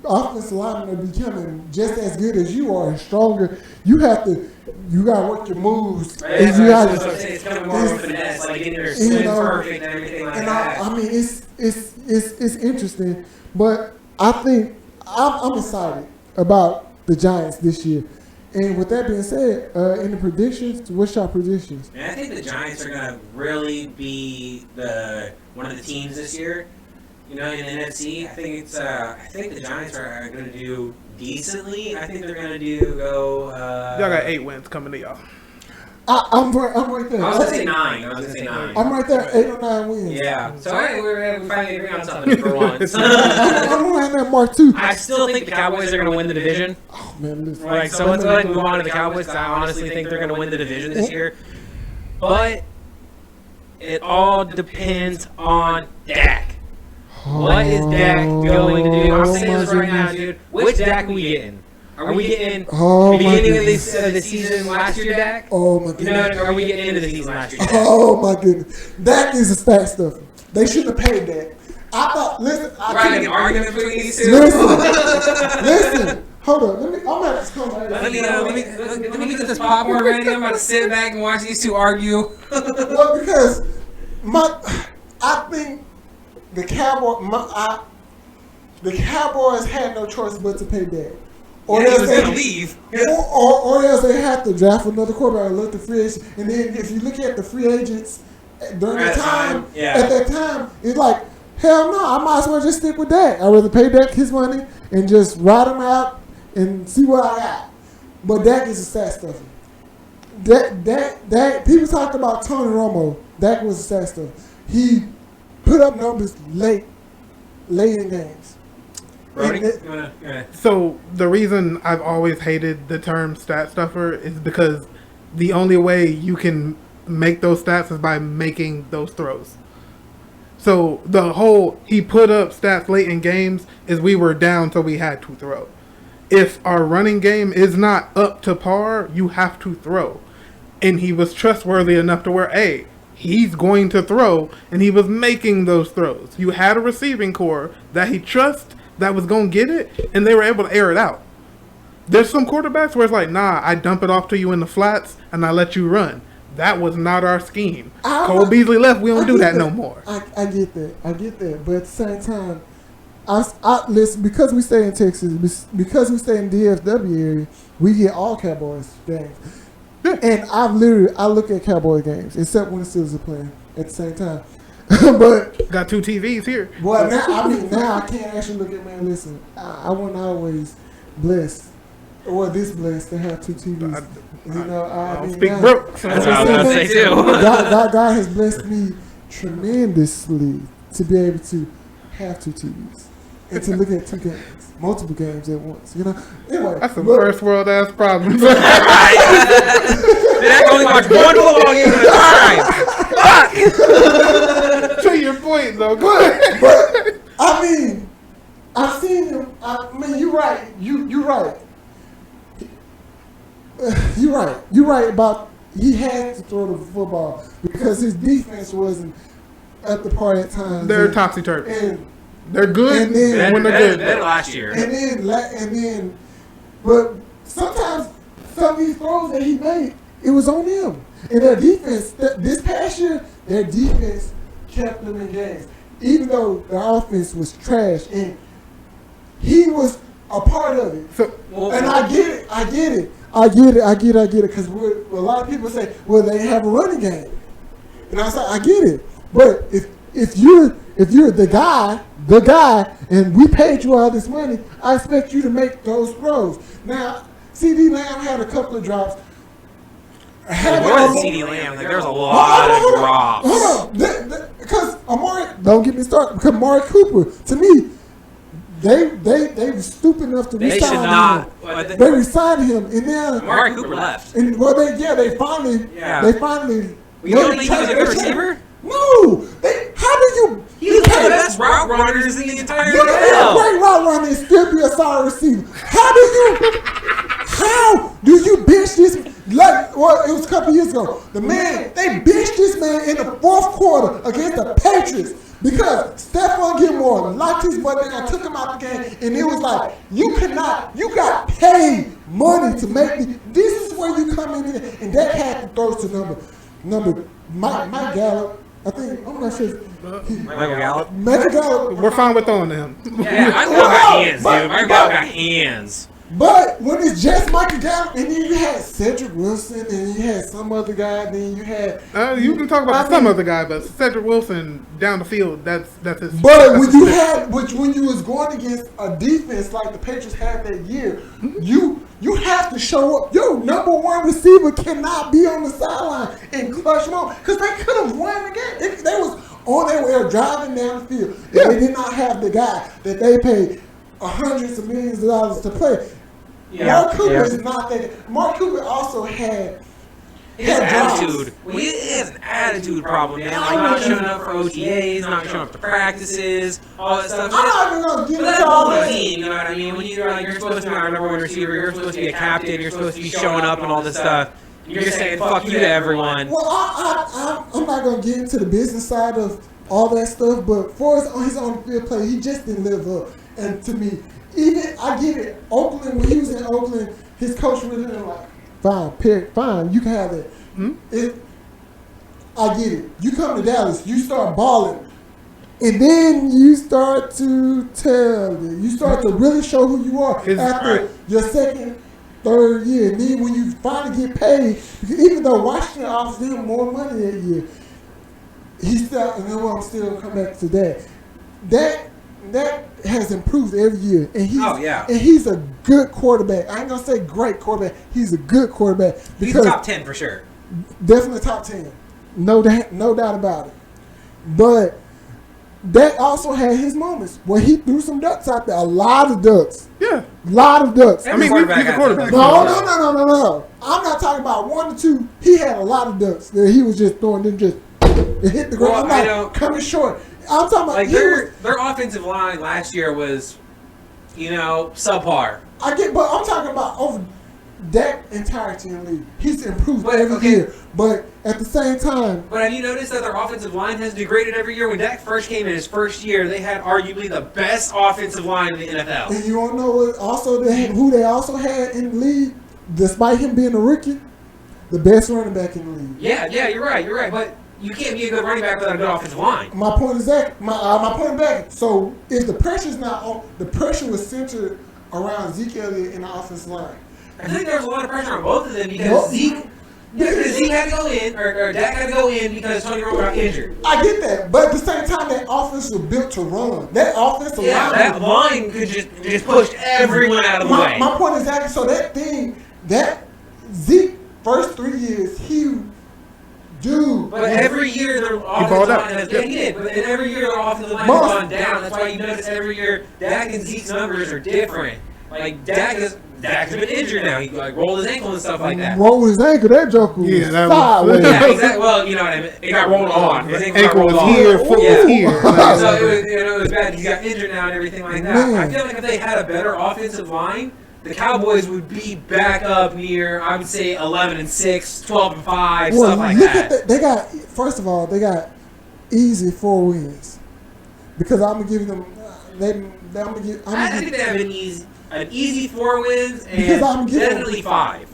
Speaker 2: are becoming just as good as you are and stronger, you got to work your moves.
Speaker 3: Right,
Speaker 2: And you
Speaker 3: that's
Speaker 2: gotta-
Speaker 3: what I'm saying. It's becoming more of a finesse, like getting your
Speaker 2: you
Speaker 3: swing
Speaker 2: know,
Speaker 3: perfect and everything like
Speaker 2: and
Speaker 3: that.
Speaker 2: I mean, it's interesting, but I think I'm excited. about the Giants this year. And with that being said, in the predictions, what's your predictions?
Speaker 3: And I think the Giants are going to really be one of the teams this year. In the NFC, I think the Giants are going to do decently. I think they're going to go.
Speaker 1: Y'all got 8 wins coming to y'all.
Speaker 2: I'm right there.
Speaker 3: I was going to say 9.
Speaker 2: I'm right there, 8 or 9 wins.
Speaker 3: Yeah. So we finally agree on something for once.
Speaker 2: I'm right there, Mark, too.
Speaker 3: I still think the Cowboys are going to win the division.
Speaker 2: Oh, man, listen.
Speaker 3: So let's go ahead and move on to the Cowboys, because I honestly think they're going to win the division this year. But it all depends on Dak. What is Dak going to do? I'm saying this right now, dude. Which Dak are we getting? Are we getting the beginning of the season last year, Dak?
Speaker 2: Oh, my goodness.
Speaker 3: Or are we getting into the season last year, Dak?
Speaker 2: Oh, my goodness. Dak is a stat stuffer. They shouldn't have paid Dak. I thought, listen.
Speaker 3: Right, an argument between these two?
Speaker 2: Listen. Hold on. I'm going to have to come right
Speaker 3: Let me get this popcorn ready. I'm about to sit back and watch these two argue.
Speaker 2: Well, because I think the Cowboys had no choice but to pay Dak. Or
Speaker 3: he
Speaker 2: else
Speaker 3: was going to leave.
Speaker 2: Or else they have to draft another quarterback or look the free agents. And then if you look at the free agents during that time, at that time, it's like, hell no, I might as well just stick with Dak. I'd rather pay Dak his money and just ride him out and see what I got. But Dak is a stat stuffer. Dak, people talked about Tony Romo. Dak was a stat stuffer. He put up numbers late in games.
Speaker 1: So the reason I've always hated the term stat stuffer is because the only way you can make those stats is by making those throws. So the whole he put up stats late in games is we were down so we had to throw. If our running game is not up to par, you have to throw. And he was trustworthy enough to where, he's going to throw, and he was making those throws. You had a receiving core that he trusts that was going to get it, and they were able to air it out. There's some quarterbacks where it's like, nah, I dump it off to you in the flats, and I let you run. That was not our scheme. Cole Beasley left. We don't do that no more.
Speaker 2: I get that. But at the same time, I listen, because we stay in Texas, because we stay in DFW area, we get all Cowboys games.
Speaker 1: Yeah.
Speaker 2: And I look at Cowboy games, except when the Steelers are playing at the same time. But
Speaker 1: got 2 TVs here.
Speaker 2: Well, now I can't actually look at, man, listen, I wasn't always blessed, or this blessed to have 2 TVs.
Speaker 1: I speak broke.
Speaker 3: That's what I was going to say, too.
Speaker 2: God has blessed me tremendously to be able to have 2 TVs and to look at 2 games, multiple games at once. Anyway,
Speaker 1: that's some first world ass problems.
Speaker 3: Then I can only watch one football game at a time. Fuck.
Speaker 1: To your point, though. Go ahead.
Speaker 2: But I've seen him. You're right. You're right. You're right about he had to throw the football because his defense wasn't at the part at times.
Speaker 1: They're topsy-turvy. They're good when they're good.
Speaker 3: Better last year.
Speaker 2: And then, but sometimes some of these throws that he made, it was on him. And their defense, this past year, their defense kept them in games, even though their offense was trash. And he was a part of it. And I get it. Because a lot of people say, well, they have a running game. And I said, I get it. But if you're the guy, and we paid you all this money, I expect you to make those throws. Now, CD Lamb had a couple of drops.
Speaker 3: More than CD Lamb, there's a lot of drops.
Speaker 2: Hold on. Because don't get me started, because Amari Cooper, to me, they were stupid enough to resign him. They resigned him, and then
Speaker 3: Amari Cooper left.
Speaker 2: And they finally.
Speaker 3: You don't think he was a good receiver?
Speaker 2: No. How do you?
Speaker 3: He's one of the best route runners in the entire
Speaker 2: NFL. Great route runner and still be a solid receiver. How do you bench this? It was a couple years ago. They benched this man in the 4th quarter against the Patriots because Stephon Gilmore locked his butt down, took him out the game, and it was like, you got paid money to make me. This is where you come in here, and that had to throw to number Mike Gallup. I'm not sure.
Speaker 3: Michael Gallup?
Speaker 1: We're fine with throwing to him.
Speaker 3: Yeah, Michael Gallup got hands, dude. Michael Gallup got hands.
Speaker 2: But when it's just Michael Gallup, and then you had Cedric Wilson, and then you had some other guy, then you had.
Speaker 1: You can talk about some other guy, but Cedric Wilson down the field, that's his.
Speaker 2: But when you was going against a defense like the Patriots had that year, you have to show up. Your number one receiver cannot be on the sideline in clutch mode because they could have won the game. They was on their way driving down the field. Yeah. They did not have the guy that they paid hundreds of millions of dollars to play. Yeah. Mark Cooper is not that. Mark Cooper also had
Speaker 3: his attitude. He has an attitude problem, man. Like not showing up for OTAs, not showing up to practices, all that stuff.
Speaker 2: I'm not even gonna get
Speaker 3: into all the team. You know what I mean? When you're supposed to be our number one receiver, you're supposed to be a captain, you're supposed to be showing up and all this stuff. You're just saying fuck you to everyone.
Speaker 2: Well, I'm not gonna get into the business side of all that stuff, but for his on-field play, he just didn't live up. And to me, even I get it. Oakland, when he was in Oakland, his coach was like, fine, you can have it. I get it. You come to Dallas, you start balling, and then you start to tell it. You start to really show who you are after your second, third year. And then when you finally get paid, even though Washington offered him more money that year, he still, and then I'm still come back to that. That has improved every year, and he's a good quarterback. I ain't gonna say great quarterback. He's a good quarterback.
Speaker 3: He's top 10 for sure.
Speaker 2: Definitely top 10, no doubt about it. But that also had his moments where he threw some ducks out there. A lot of ducks.
Speaker 1: Yeah,
Speaker 2: a lot of ducks.
Speaker 1: I mean, he's a quarterback.
Speaker 2: No. I'm not talking about 1 or 2. He had a lot of ducks that he was just throwing them just and hit the ground. I'm not coming short. I'm talking about
Speaker 3: like their offensive line last year was, subpar.
Speaker 2: I get, but I'm talking about over that entirety in the league. He's improved every year, but at the same time.
Speaker 3: But have you noticed that their offensive line has degraded every year? When Dak first came in his first year, they had arguably the best offensive line in the NFL.
Speaker 2: And you don't know what who they also had in the league, despite him being a rookie, the best running back in the league.
Speaker 3: Yeah, you're right, but. You can't be a good running back without a good offensive line.
Speaker 2: My point is that my point back. So if the pressure's not on, the pressure was centered around Zeke Elliott in the offensive line.
Speaker 3: I think there was a lot of pressure on both of them because Zeke had to go in, or Dak had to go in because Tony Romo got injured.
Speaker 2: I get that, but at the same time, that offense was built to run. That offensive line.
Speaker 3: That line could just push everyone out of the way.
Speaker 2: My point is that that Zeke first 3 years
Speaker 3: but every year their offensive line has did. But every year their offensive line has gone down. That's why you notice every year Dak and Zeke's numbers are different. Like Dak's been injured now. He rolled his ankle and stuff like that.
Speaker 2: Rolled his ankle. That joke was sideways.
Speaker 3: Yeah, exactly. Well, you know what I mean. It got rolled on. His
Speaker 1: ankle was here, foot was here.
Speaker 3: So it was bad. He got injured now and everything like that. Man. I feel like if they had a better offensive line, the Cowboys would be back up near, I would say, 11-6, 12-5, stuff like that.
Speaker 2: They got, first of all, they got easy 4 wins because I'm gonna give them.
Speaker 3: I think they have an easy 4 wins and definitely 5.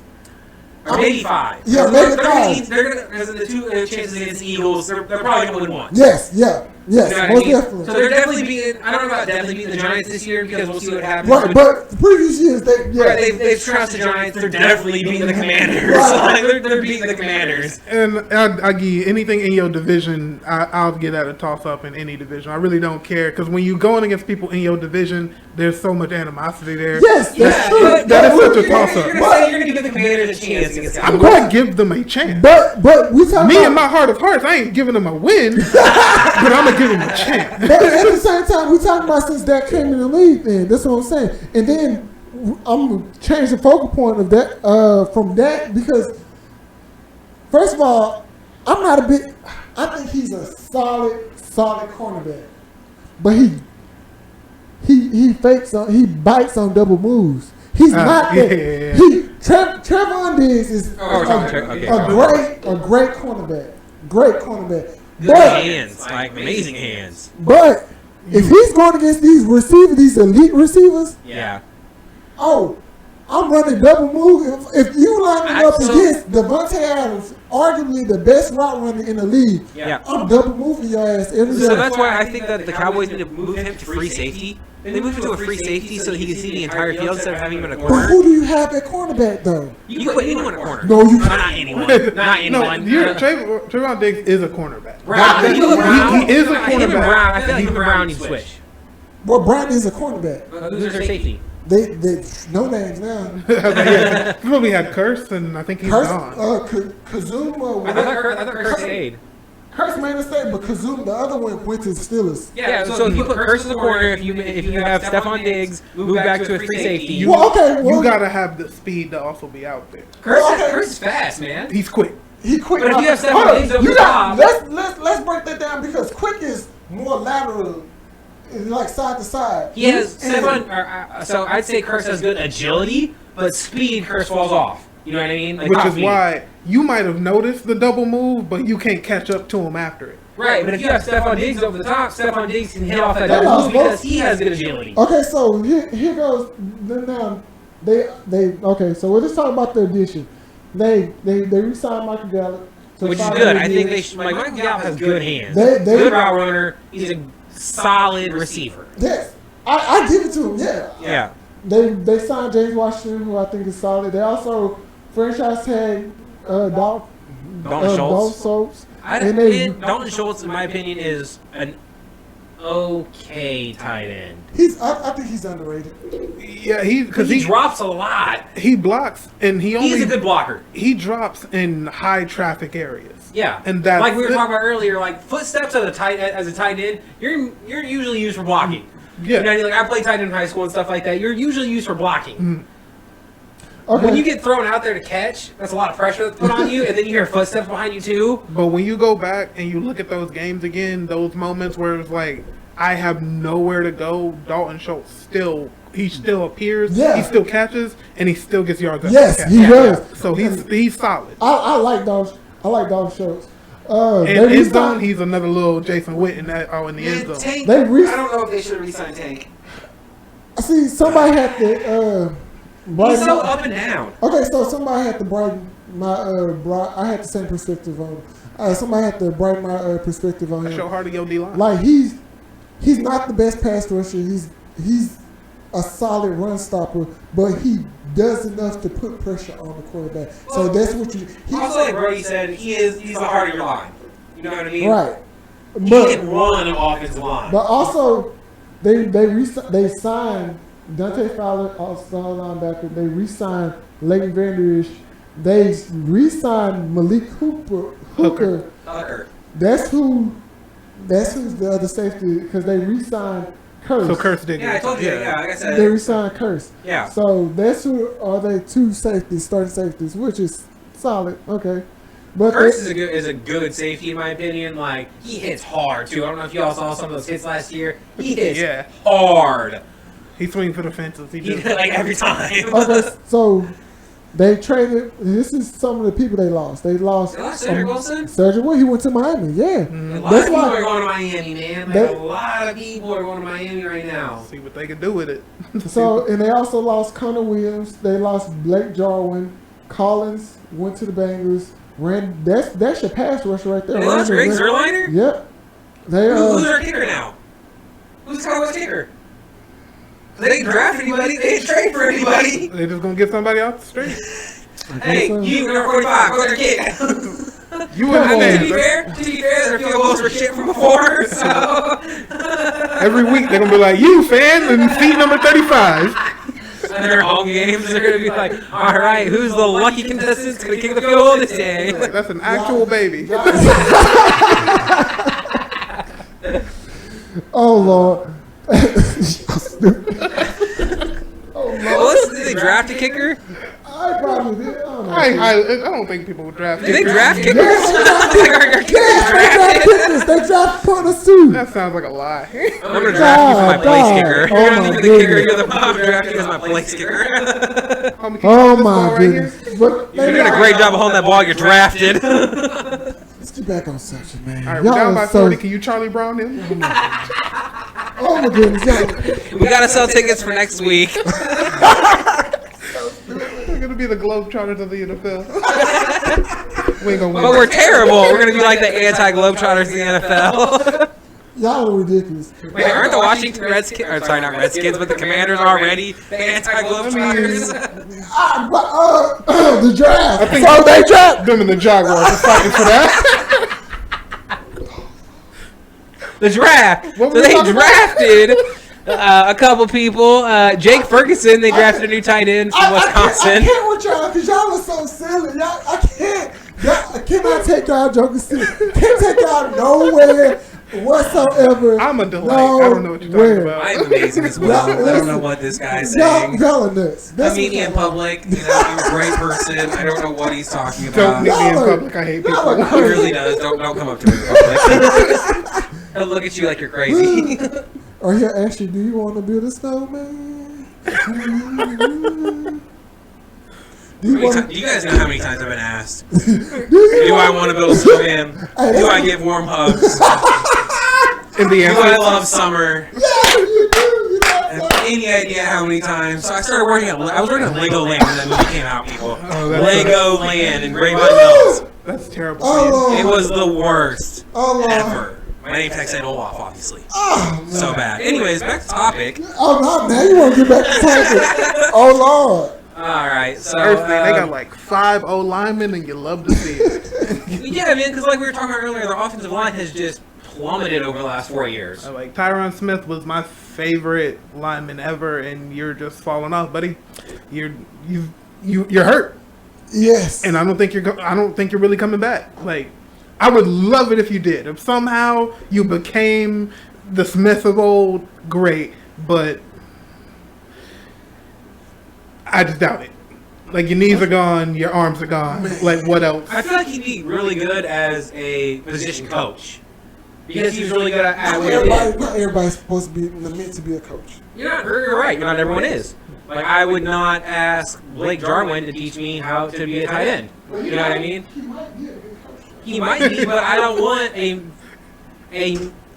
Speaker 3: Or maybe 5.
Speaker 2: Yeah, maybe 5.
Speaker 3: They're gonna, because of the 2 chances against the Eagles, they're probably gonna win 1.
Speaker 2: Yes, most definitely.
Speaker 3: So they're definitely beating. I don't know about definitely beating the Giants this year because we'll see what happens.
Speaker 2: Right, but the previous years
Speaker 3: they've trounced the Giants. They're definitely beating the Commanders. Right. They're beating the Commanders.
Speaker 1: And I give you anything in your division, I'll get at a toss up in any division. I really don't care because when you're going against people in your division, there's so much animosity there.
Speaker 2: Yes,
Speaker 1: that is such a toss up.
Speaker 3: You're gonna give the Commanders a chance against the
Speaker 1: I'm going to give them a chance.
Speaker 2: But we talking
Speaker 1: me in my heart of hearts, I ain't giving them a win, but I'm gonna give them a chance.
Speaker 2: But at the same time, we talking about since Dak came in the league. Then that's what I'm saying. And then I'm gonna change the focal point of that from that because first of all, I'm not a big. I think he's a solid cornerback, but he fakes on, he bites on double moves. He's not that. Yeah. Trevon Diggs is a great cornerback. Great cornerback.
Speaker 3: Good hands, like amazing hands.
Speaker 2: But if he's going against these receivers, these elite receivers,
Speaker 3: I'm
Speaker 2: running double move. If you line him up against Devontae Adams arguably the best route runner in the league.
Speaker 3: Yeah.
Speaker 2: I'm double moving your ass every
Speaker 3: So
Speaker 2: day.
Speaker 3: that's why I think that the Cowboys need to move him to free safety. They move him to a free safety so that he can see the entire field instead of having him in a
Speaker 2: But
Speaker 3: corner.
Speaker 2: who do you have at cornerback though?
Speaker 3: You can put anyone in a corner.
Speaker 2: No, you
Speaker 3: Not anyone. Not anyone.
Speaker 1: Trayvon Diggs is a cornerback.
Speaker 3: Brown.
Speaker 1: He is a
Speaker 3: Him and Brown.
Speaker 1: cornerback.
Speaker 3: I feel like him and Brown need to switch.
Speaker 2: Well, Brown is a cornerback.
Speaker 3: Who's their safety?
Speaker 2: They no names now.
Speaker 1: We had Curse, and I think he's gone.
Speaker 2: Kazuma.
Speaker 3: I thought Curse stayed.
Speaker 2: Curse made a mistake, but Kazuma, the other one, went to the Steelers.
Speaker 3: Yeah, so if you put Curse in the corner, if you have Stephon Diggs move back to a free safety,
Speaker 1: You gotta have the speed to also be out there.
Speaker 3: Curse is fast, man.
Speaker 1: He's quick.
Speaker 2: He quick.
Speaker 3: But if you have
Speaker 2: Hold
Speaker 3: Stephon
Speaker 2: on,
Speaker 3: Diggs over
Speaker 2: you
Speaker 3: the
Speaker 2: got-
Speaker 3: top,
Speaker 2: Let's break that down because quick is more lateral, it's like side to side.
Speaker 3: he has
Speaker 2: And-
Speaker 3: Stephon. So I'd say Curse has good agility, but speed Curse falls off. You know what I mean? Like
Speaker 1: Which
Speaker 3: top
Speaker 1: is
Speaker 3: speed.
Speaker 1: why you might have noticed the double move, but you can't catch up to him after it.
Speaker 3: Right, but if you have Stephon Diggs over the top, Stephon Diggs can hit off that
Speaker 2: They
Speaker 3: double
Speaker 2: lost
Speaker 3: move
Speaker 2: both.
Speaker 3: because he has good agility.
Speaker 2: Okay, so here goes. Now they okay. So we're just talking about the addition. They re-signed Michael Gallup, to
Speaker 3: Which is
Speaker 2: 5
Speaker 3: good.
Speaker 2: more
Speaker 3: I think
Speaker 2: years.
Speaker 3: Michael Gallup has good hands.
Speaker 2: They-
Speaker 3: Good route runner. He's a solid receiver.
Speaker 2: Yes, I give it to him. Yeah.
Speaker 3: Yeah.
Speaker 2: They signed James Washington, who I think is solid. They also franchise tag Dalton Schultz.
Speaker 3: Dalton Schultz, in my opinion, is an okay tight end.
Speaker 2: I think he's underrated.
Speaker 1: Yeah,
Speaker 3: Because he drops a lot.
Speaker 1: he blocks, and
Speaker 3: He's a good blocker.
Speaker 1: he drops in high traffic areas.
Speaker 3: Yeah,
Speaker 1: And that's
Speaker 3: like we were
Speaker 1: it.
Speaker 3: talking about earlier. Like footsteps as a tight end, you're usually used for blocking.
Speaker 1: Yeah.
Speaker 3: You know, like I played tight end in high school and stuff like that. You're usually used for blocking.
Speaker 2: Okay.
Speaker 3: When you get thrown out there to catch, that's a lot of pressure that's put on you, and then you hear footsteps behind you too.
Speaker 1: But when you go back and you look at those games again, those moments where it's like, I have nowhere to go, Dalton Schultz still appears,
Speaker 2: Yeah.
Speaker 1: he still catches, and he still gets yards after
Speaker 2: Yes,
Speaker 1: the catch.
Speaker 2: he does.
Speaker 1: So he's solid.
Speaker 2: I like Dalton. I like Dalton Schultz.
Speaker 1: And
Speaker 2: They
Speaker 1: end
Speaker 2: re-signed-
Speaker 1: zone, he's another little Jason Witten in the end zone.
Speaker 3: Tank,
Speaker 2: They re-
Speaker 3: I don't know if they should have re-signed Tank.
Speaker 2: See, somebody had to
Speaker 3: He's
Speaker 2: brighten
Speaker 3: so
Speaker 2: my-
Speaker 3: up and down.
Speaker 2: Okay, so somebody had to brighten my I had the same perspective on. Somebody had to brighten my perspective on
Speaker 1: That's your
Speaker 2: him.
Speaker 1: heart of your D line.
Speaker 2: Like he's not the best pass rusher. He's a solid run stopper, but he does enough to put pressure on the quarterback. So that's what you.
Speaker 3: Also, like Brody said, he's the heart of your line. You know what I mean?
Speaker 2: Right.
Speaker 3: He
Speaker 2: But
Speaker 3: can run an offensive line.
Speaker 2: also they signed Dante Fowler, all-star linebacker. They re-signed Leighton Vander Esch. They re-signed Malik Hooker.
Speaker 3: Tucker.
Speaker 2: That's who's the other safety because they re-signed Curse.
Speaker 1: So Curse did
Speaker 3: Yeah, I told you. Yeah, like I said.
Speaker 2: They re-signed Curse.
Speaker 3: Yeah.
Speaker 2: So that's who are they two safeties, starting safeties, which is solid. Okay. But
Speaker 3: Curse is a good safety in my opinion. Like he hits hard too. I don't know if you all saw some of those hits last year. He hits
Speaker 1: Yeah.
Speaker 3: hard.
Speaker 1: He swings for the fences. He
Speaker 3: He
Speaker 1: just,
Speaker 3: like every time.
Speaker 2: okay, so they traded. This is some of the people they lost. They lost
Speaker 3: Cedric Wilson?
Speaker 2: Cedric Wilson. He went to Miami. Yeah,
Speaker 3: A lot
Speaker 2: that's
Speaker 3: of people
Speaker 2: why.
Speaker 3: are going to Miami, man. Like,
Speaker 2: That-
Speaker 3: a lot of people are going to Miami right now.
Speaker 1: see what they can do with it.
Speaker 2: So and they also lost Connor Williams. They lost Blake Jarwin. Collins went to the Bengals. That's your pass rusher right there.
Speaker 3: They lost
Speaker 2: Randall
Speaker 3: Greg Zerliner?
Speaker 2: Yep. They
Speaker 3: Who's our kicker now? Who's the Cowboys kicker? They didn't draft anybody. They didn't trade for anybody.
Speaker 1: They're just gonna get somebody off the street.
Speaker 3: Hey, you number 45, go there, kick.
Speaker 1: You
Speaker 2: Come
Speaker 1: wouldn't
Speaker 2: on.
Speaker 3: To
Speaker 1: stand.
Speaker 3: be fair, their field goals were shit from before, so.
Speaker 1: Every week they're gonna be like, "You fan," and seat number 35.
Speaker 3: And their home games, they're going to be like, all right, who's the lucky contestant that's going to kick the field goal this day?
Speaker 1: That's an actual baby.
Speaker 2: Oh Lord. Stupid. Oh Lord.
Speaker 3: Well, did they draft a kicker?
Speaker 2: I probably did. I don't know.
Speaker 1: I don't think people would draft.
Speaker 3: Did they
Speaker 1: kickers.
Speaker 3: draft kickers?
Speaker 2: Yeah.
Speaker 3: Like, our kickers
Speaker 2: Yes, they draft
Speaker 3: drafted?
Speaker 2: kickers. They draft punters too.
Speaker 1: That sounds like a lie.
Speaker 3: I'm going to draft you for my place
Speaker 2: God.
Speaker 3: kicker.
Speaker 2: Oh,
Speaker 3: You're not
Speaker 2: my
Speaker 3: even the kicker,
Speaker 2: goodness.
Speaker 3: you're the I'm drafting you as my place kicker.
Speaker 1: Homie, can you
Speaker 2: Oh
Speaker 1: hold this
Speaker 2: my
Speaker 1: ball right here?
Speaker 2: goodness. But
Speaker 3: You're doing a great job of holding that ball, you're drafted.
Speaker 2: Let's get back on subject, man.
Speaker 1: All right, we're down
Speaker 2: Y'all
Speaker 1: by
Speaker 2: are so.
Speaker 1: 40. Can you Charlie Brown him?
Speaker 2: Oh my goodness. Y'all.
Speaker 3: We got to sell tickets for next week.
Speaker 1: We're gonna be the Globetrotters of the NFL. We ain't gonna win.
Speaker 3: But we're terrible. We're gonna be like the anti-Globetrotters in the NFL.
Speaker 2: Y'all are ridiculous.
Speaker 3: Wait, aren't the Washington Redskins? Or sorry, not Redskins, but the Commanders already the anti-Globetrotters?
Speaker 2: The draft.
Speaker 1: I think
Speaker 2: So they draft.
Speaker 1: them and the Jaguars are fighting for that.
Speaker 3: The draft.
Speaker 1: What
Speaker 3: So
Speaker 1: were we
Speaker 3: they
Speaker 1: talking about?
Speaker 3: drafted a couple people. Jake Ferguson. They drafted a new tight end from
Speaker 2: I
Speaker 3: Wisconsin.
Speaker 2: can't with y'all because y'all are so silly. Y'all, I can't. I cannot take y'all joking serious. Can't take y'all nowhere whatsoever.
Speaker 1: I'm a delight. I don't know what you're talking about.
Speaker 3: I'm amazing as well. I don't know what this guy's saying.
Speaker 2: Y'all are nuts.
Speaker 3: I meet me in public. You know, I'm a great person. I don't know what he's talking
Speaker 1: Don't
Speaker 3: about.
Speaker 1: meet me in public. I hate people.
Speaker 3: He really does. Don't come up to me in public. He'll look at you like you're crazy.
Speaker 2: Or here, Ashley, do you want to build a snowman? Do you want
Speaker 3: Do you guys know how many times I've been asked? Do I want to build a snowman? Do I give warm hugs?
Speaker 1: In the
Speaker 3: Do I
Speaker 1: answer,
Speaker 3: love summer?
Speaker 2: Yeah, you do. You know,
Speaker 3: Have any idea how many times? So I started working at. I was working at Lego Land when that movie came out. People,
Speaker 1: that's
Speaker 3: Lego Land in Great Mud Mills.
Speaker 1: that's terrible.
Speaker 2: Oh,
Speaker 3: It was the worst
Speaker 2: Oh, Lord.
Speaker 3: ever. My name tag said Olaf, obviously.
Speaker 2: Oh, man.
Speaker 3: So bad. Anyways, back to topic.
Speaker 2: Oh, no, now you want to get back to topic. Oh, Lord.
Speaker 3: All right, so
Speaker 1: First thing, they got like 5 O linemen, and you love to see it.
Speaker 3: yeah, man, because like we were talking about earlier, the offensive line has just plummeted over the last 4 years.
Speaker 1: Like Tyron Smith was my favorite lineman ever, and you're just falling off, buddy. You're hurt,
Speaker 2: Yes.
Speaker 1: and I don't think you're really coming back. Like, I would love it if you did. If somehow you became the Smith of old, great, but I just doubt it. Like, your knees are gone, your arms are gone. Like, what else?
Speaker 3: I feel like he'd be really good as a position coach because he was really good at
Speaker 2: Not
Speaker 3: what he did.
Speaker 2: everybody's supposed to be meant to be a coach.
Speaker 3: You're right. Not everyone is. Like I would not ask Blake Jarwin to teach me how to be a tight end. You know what I mean?
Speaker 2: He might be a good coach.
Speaker 3: He might be, but I don't want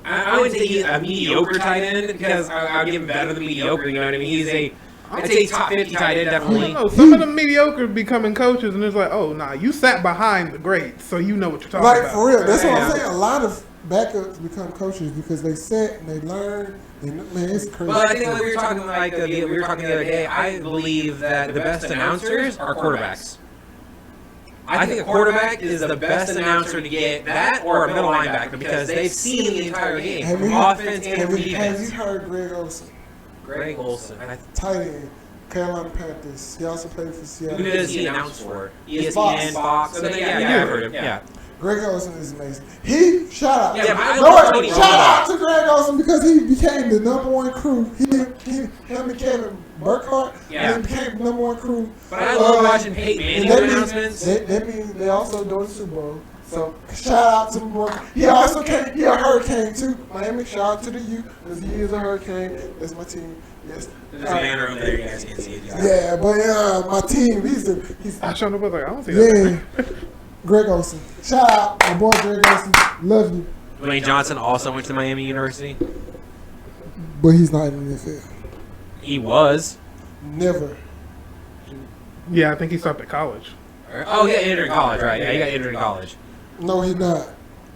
Speaker 3: I wouldn't say he's a mediocre tight end because I would give him better than mediocre. You know what I mean? I'd say top 50 tight end
Speaker 1: I
Speaker 3: definitely.
Speaker 1: don't know. Some of them mediocre becoming coaches, and it's like, oh, nah, you sat behind the greats, so you know what you're talking
Speaker 2: Like,
Speaker 1: about.
Speaker 2: for real. That's what I'm
Speaker 3: Yeah.
Speaker 2: saying. A lot of backups become coaches because they sit and they learn. And, man, it's crazy.
Speaker 3: But I think like we were talking the other day. I believe that the best announcers are quarterbacks. I think a quarterback is the best announcer to get that or a middle linebacker because they've seen the entire game
Speaker 2: Have
Speaker 3: from
Speaker 2: you-
Speaker 3: offense and
Speaker 2: have
Speaker 3: from
Speaker 2: you
Speaker 3: defense.
Speaker 2: heard Greg Olson?
Speaker 3: Greg Olson.
Speaker 2: Tight end, Carolina Panthers. He also played for Seattle.
Speaker 3: Who does he announce for?
Speaker 2: Fox.
Speaker 3: ESPN, Fox. So yeah, I've heard him. Yeah.
Speaker 2: Greg Olson is amazing. Shout out.
Speaker 3: Yeah, but I
Speaker 2: No,
Speaker 3: love
Speaker 2: wait,
Speaker 3: Tony
Speaker 2: shout
Speaker 3: Romo.
Speaker 2: out to Greg Olson because he became the #1 crew. Him and Kevin Burkhardt.
Speaker 3: Yeah.
Speaker 2: He became the #1 crew.
Speaker 3: But I love watching Peyton Manning do announcements.
Speaker 2: That means they also doing the Super Bowl. So shout out to him. He also came. He a Hurricane too. Miami. Shout out to the U because he is a Hurricane. That's my team. Yes.
Speaker 3: There's a banner over there. You guys can't see it.
Speaker 2: Yeah, but my team. He's
Speaker 1: I showed up, I was like, I don't see that.
Speaker 2: yeah. Greg Olson. Shout out my boy Greg Olson. Love you.
Speaker 3: Dwayne Johnson also went to Miami University.
Speaker 2: But he's not in the NFL.
Speaker 3: He was.
Speaker 2: Never.
Speaker 1: Yeah, I think he stopped at college.
Speaker 3: Oh, yeah, entered in college, right? Yeah, he got entered in college.
Speaker 2: No, he not.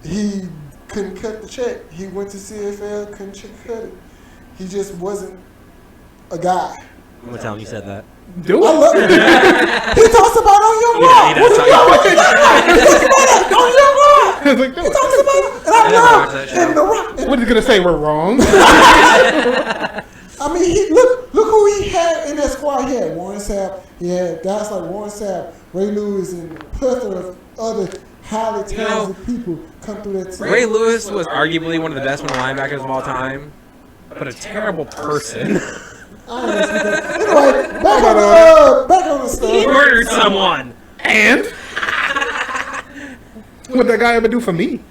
Speaker 2: He couldn't cut the check. He went to CFL, couldn't cut it. He just wasn't a guy.
Speaker 3: I'm gonna tell him you said that.
Speaker 1: Do
Speaker 2: I
Speaker 1: it.
Speaker 2: love it. He talks about on your
Speaker 3: Yeah,
Speaker 2: rock.
Speaker 3: he
Speaker 2: What
Speaker 3: does
Speaker 2: you
Speaker 3: talk
Speaker 2: talking about? He talks about that on your rock.
Speaker 1: I was like, do
Speaker 2: He
Speaker 1: it.
Speaker 2: talks about it. And
Speaker 3: I never
Speaker 2: I
Speaker 3: watched that
Speaker 2: love
Speaker 3: show.
Speaker 2: and the rock.
Speaker 1: What is he gonna say? We're wrong.
Speaker 2: I mean, look who he had in that squad. He had Warren Sapp. He had guys like Warren Sapp, Ray Lewis, and a plethora of other highly talented people come through that team.
Speaker 3: Ray Lewis was arguably one of the best middle linebackers of all time, but a terrible person.
Speaker 2: Anyway, back on the
Speaker 3: He
Speaker 2: stuff.
Speaker 3: murdered someone.
Speaker 1: And what that guy ever do for me?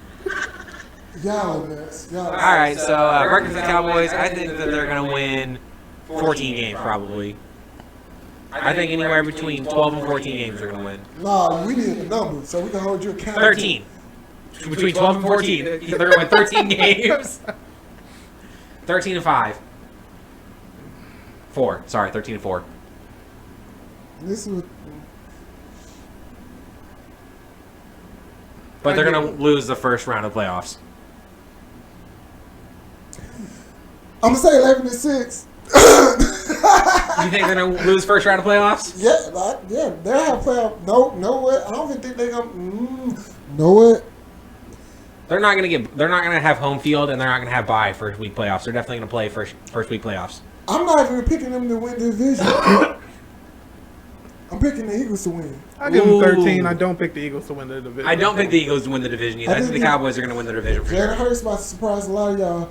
Speaker 2: Y'all are nuts. Y'all
Speaker 3: All
Speaker 2: are
Speaker 3: right, so record for the Cowboys. I think that they're gonna win 14 games probably. I think anywhere between 12 and 14 games they're gonna win.
Speaker 2: Nah, we need a number so we can hold you accountable.
Speaker 3: 13. Between 12 and 14, they're gonna win 13 games. 13 and 5. 4. Sorry, 13 and 4.
Speaker 2: This is what
Speaker 3: but they're going to lose the first round of playoffs.
Speaker 2: I'm gonna say 11-6.
Speaker 3: You think they're going to lose first round of playoffs?
Speaker 2: Yeah, they'll have playoff. No what? I don't even think they're gonna. Know what?
Speaker 3: They're not going to have home field, and they're not going to have bye first week playoffs. They're definitely going to play first week playoffs.
Speaker 2: I'm not even picking them to win the division. I'm picking the Eagles to win.
Speaker 1: I give them 13. I don't pick the Eagles to win the division.
Speaker 3: I don't pick the Eagles to win the division either. I think the Cowboys are going to win the division for sure.
Speaker 2: Jalen Hurts about to surprise a lot of y'all.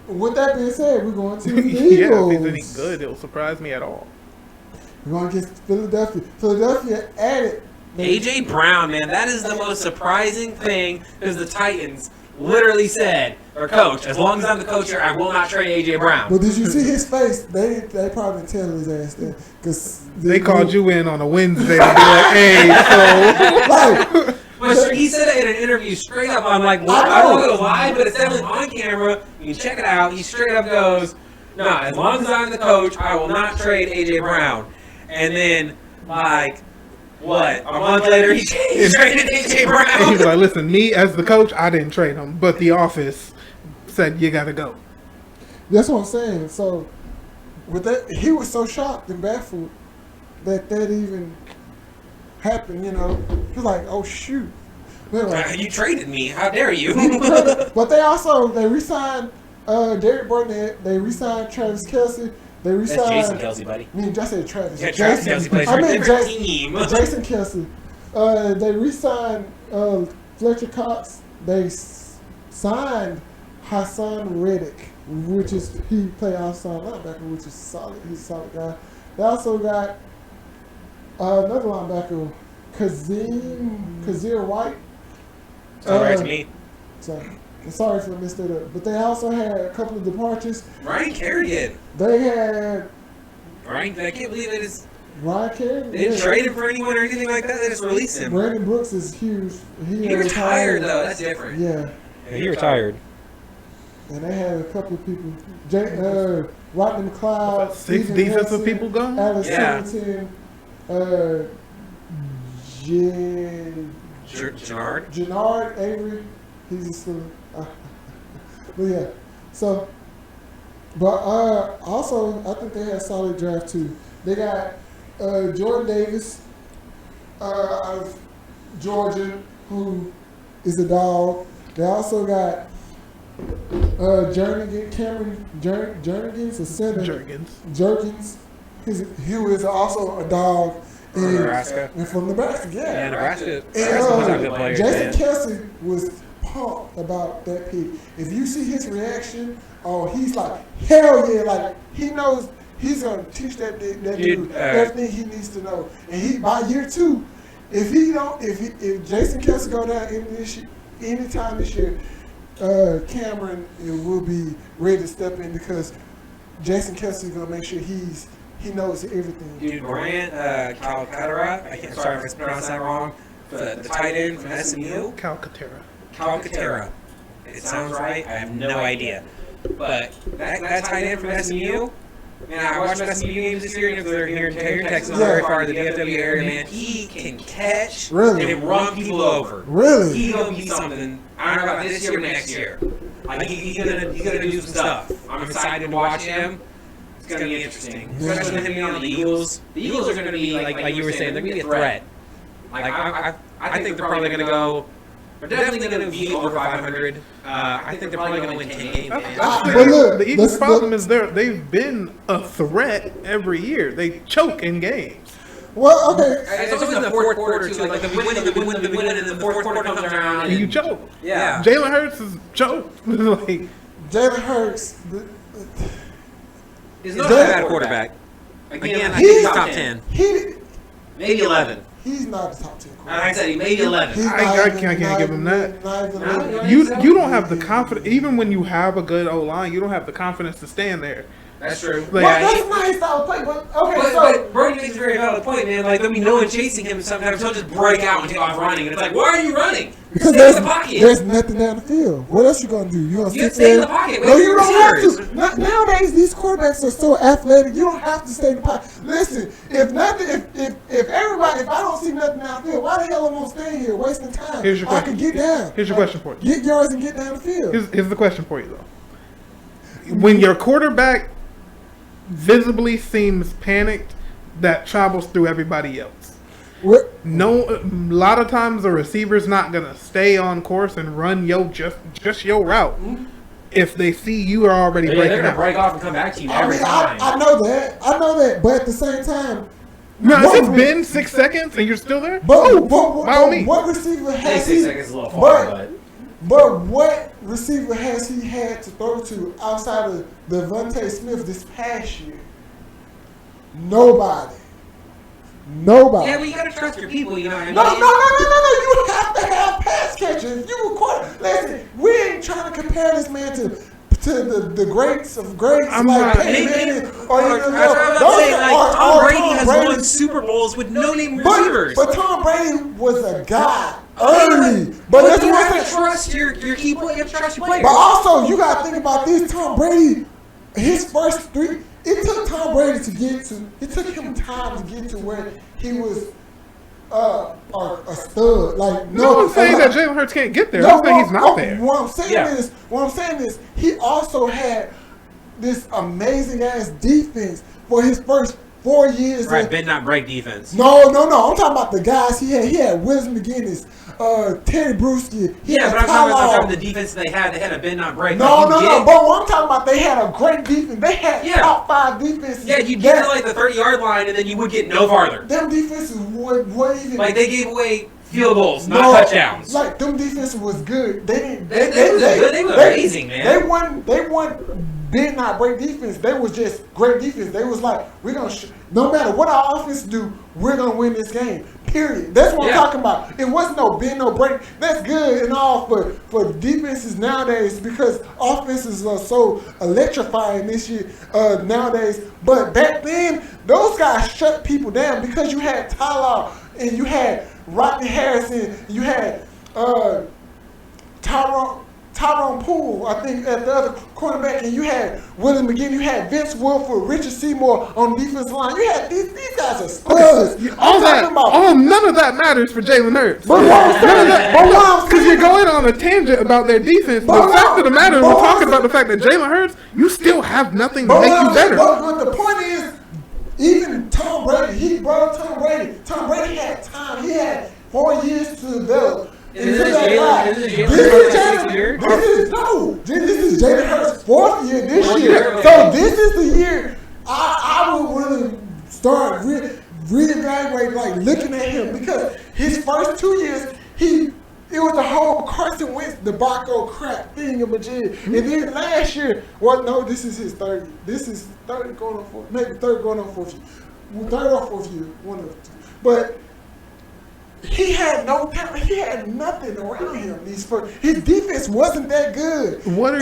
Speaker 2: With that being said, we're going to the
Speaker 1: Yeah,
Speaker 2: Eagles.
Speaker 1: if he's any good, it'll surprise me at all.
Speaker 2: We're going against Philadelphia. Philadelphia added
Speaker 3: AJ Brown, man, that is the most surprising thing because the Titans literally said, or coach, as long as I'm the coach here, I will not trade AJ Brown.
Speaker 2: But did you see his face? They probably didn't tell his ass that because
Speaker 1: They called you in on a Wednesday to be like, hey, so.
Speaker 3: But he said it in an interview straight up. I'm like, well, I don't know if it was live, but it's definitely on camera. You can check it out. He straight up goes, no, as long as I'm the coach, I will not trade AJ Brown. And then, like, what? A month later, he traded AJ Brown.
Speaker 1: And he was like, listen, me as the coach, I didn't trade him, but the office said you gotta go.
Speaker 2: That's what I'm saying. So with that, he was so shocked and baffled that even happened. You know, he's like, "Oh shoot!" Like,
Speaker 3: You traded me. How dare you?
Speaker 2: But they re-signed Derek Barnett. They re-signed Travis Kelce. They re-signed
Speaker 3: That's Jason Kelce, buddy.
Speaker 2: I mean, just said Travis.
Speaker 3: Yeah, Travis Kelce plays for a different team.
Speaker 2: Jason Kelce. They re-signed Fletcher Cox. They signed Hassan Reddick, which is he played outside linebacker, which is solid. He's a solid guy. They also got another linebacker, Kazir White.
Speaker 3: Sounds right to me.
Speaker 2: Sorry for missed it up. But they also had a couple of departures.
Speaker 3: Ryan Kerrigan.
Speaker 2: They had
Speaker 3: I can't believe it is.
Speaker 2: Ryan Kerrigan.
Speaker 3: They didn't trade him for anyone or anything like that. They just released him.
Speaker 2: Brandon Brooks is huge.
Speaker 3: He retired though. That's different.
Speaker 2: Yeah.
Speaker 3: He retired.
Speaker 2: And they had a couple of people. Rodney McLeod.
Speaker 1: About 6
Speaker 2: Stephen
Speaker 1: defensive
Speaker 2: Hansen,
Speaker 1: people gone?
Speaker 2: Alex
Speaker 3: Yeah.
Speaker 2: Singleton. Jannard Avery. He's still. But yeah. So. But also, I think they had a solid draft too. They got Jordan Davis out of Georgia, who is a dog. They also got Cameron Jernigan, a center. Jerkins. Who is also a dog.
Speaker 3: From Nebraska.
Speaker 2: And from Nebraska, yeah.
Speaker 3: Yeah, Nebraska.
Speaker 2: And
Speaker 3: Nebraska's a good player.
Speaker 2: Jason Kelce was pumped about that pick. If you see his reaction, he's like, hell yeah, like he knows he's gonna teach that dude everything he needs to know. And he by year 2, if Jason Kelce go down anytime this year, Cameron will be ready to step in because Jason Kelce is gonna make sure he knows everything.
Speaker 3: Dude, Brian Calcaterra, sorry if I pronounced that wrong, the tight end from SMU. Calcaterra. It sounds right. I have no idea. But that tight end from SMU, man, I watched SMU games this year, and if they're here in Texas, not very far, the DFW area, man, he can catch and run people over.
Speaker 2: Really?
Speaker 3: He's going to be something, I don't know about this year or next year. Like, he's gonna do some stuff. I'm excited to watch him. It's going to be interesting. Especially with him being on the Eagles. The Eagles are going to be, like you were saying, they're going to be a threat. Like, I think they're probably going to go... They're definitely going to be over 500. I think they're probably going to win 10 games.
Speaker 1: But look, the Eagles' problem is they've been a threat every year. They choke in games.
Speaker 2: Well, okay.
Speaker 3: It's always in the fourth quarter, too. Like, the win, and the fourth quarter comes around.
Speaker 1: And you choke.
Speaker 3: Yeah.
Speaker 1: Jalen Hurts is choked. Like,
Speaker 2: Jalen Hurts
Speaker 3: is not a bad quarterback. Again, I think he's top 10. Maybe 11.
Speaker 2: He's not the top 10 quarterback.
Speaker 3: I said maybe 11.
Speaker 1: I can't give him that. You don't have the confidence. Even when you have a good O-line, you don't have the confidence to stand there.
Speaker 3: That's true.
Speaker 1: Like,
Speaker 2: Well, that's not his style of play,
Speaker 3: But Brody makes a very valid point, man. Like, there'll be no one chasing him. Sometimes he'll just break out and take off running. And it's like, why are you running?
Speaker 2: Because
Speaker 3: Stay in the pocket.
Speaker 2: there's nothing down the field. What else you gonna do? You gonna
Speaker 3: You
Speaker 2: sit
Speaker 3: stay in
Speaker 2: there?
Speaker 3: the pocket.
Speaker 2: No,
Speaker 3: Wait
Speaker 2: you
Speaker 3: for
Speaker 2: don't have
Speaker 3: receivers.
Speaker 2: to. Nowadays, these quarterbacks are so athletic. You don't have to stay in the pocket. Listen, if I don't see nothing down the field, why the hell am I staying here wasting time?
Speaker 1: Here's your
Speaker 2: I
Speaker 1: question.
Speaker 2: can get down.
Speaker 1: Here's your question for you.
Speaker 2: Get yards and get down the field.
Speaker 1: Here's the question for you, though. When your quarterback visibly seems panicked, that travels through everybody else.
Speaker 2: What?
Speaker 1: No, a lot of times the receiver's not gonna stay on course and run just your route if they see you are already
Speaker 3: They're
Speaker 1: breaking
Speaker 3: gonna
Speaker 1: out.
Speaker 3: break off and come back to you every time.
Speaker 2: I know that. But at the same time,
Speaker 1: No, if it's been 6 seconds and you're still there,
Speaker 2: by all
Speaker 1: means.
Speaker 2: what receiver has
Speaker 3: 6
Speaker 2: he?
Speaker 3: seconds is a little far,
Speaker 2: But what receiver has he had to throw to outside of Devontae Smith this past year? Nobody.
Speaker 3: Yeah, well, you gotta trust your people, you know what I mean?
Speaker 2: No. You have to have pass catchers. You require. Listen, we ain't trying to compare this man to the greats of greats
Speaker 1: I'm
Speaker 2: like
Speaker 1: not-
Speaker 2: Peyton Manning or
Speaker 3: That's what I'm about to say. Like, Tom Brady has won Super Bowls with no name receivers.
Speaker 2: But Tom Brady was a guy early. But that's
Speaker 3: you
Speaker 2: what
Speaker 3: have
Speaker 2: I'm
Speaker 3: to
Speaker 2: saying.
Speaker 3: trust your key player. You have to trust your players.
Speaker 2: But also, you got to think about this. Tom Brady, his first three, it took Tom Brady to get to. It took him time to get to where he was a stud. Like
Speaker 1: no one's saying that Jalen Hurts can't get there. I'm saying he's not there.
Speaker 2: What I'm saying is, he also had this amazing ass defense for his first 4 years.
Speaker 3: Right, bend not break defense.
Speaker 2: No. I'm talking about the guys he had. He had Wisdom McGinnis, Terry Brewski.
Speaker 3: Yeah, but I'm talking about the defense they had. They had a bend not break.
Speaker 2: No. But what I'm talking about, they had a great defense. They had top 5 defenses.
Speaker 3: Yeah, you get to like the 30-yard line, and then you would get no farther.
Speaker 2: Them defenses wouldn't even.
Speaker 3: Like, they gave away field goals, not touchdowns.
Speaker 2: Like, them defenses was good. They didn't.
Speaker 3: They were amazing, man.
Speaker 2: They won. Did not break defense. They was just great defense. They was like, we're gonna no matter what our offense do, we're gonna win this game. Period. That's what I'm talking about. It wasn't no bend, no break. That's good and all for defenses nowadays because offenses are so electrifying this year nowadays. But back then, those guys shut people down because you had Tyler and you had Rodney Harrison, you had Tyrone Poole, I think, at the other cornerback, and you had Willie McGinn, you had Vince Wilford, Richard Seymour on the defensive line. You had these guys are studs.
Speaker 1: None of that matters for Jalen Hurts.
Speaker 2: Because
Speaker 1: you're going on a tangent about their defense. The fact of the matter is, we're talking about the fact that Jalen Hurts, you still have nothing to make you better.
Speaker 2: But the point is, even Tom Brady, he brought Tom Brady. Tom Brady had time. He had 4 years to develop. This is Jalen Hurts' 4th year this year. So this is the year I would really start reevaluating, like looking at him because his first 2 years it was the whole Carson Wentz debacle crap thingamajig. And then last year, this is his third. This is third going on fourth, maybe third going on fourth year, third or fourth year, one of the two. But he had no talent. He had nothing around him. His defense wasn't that good.
Speaker 1: What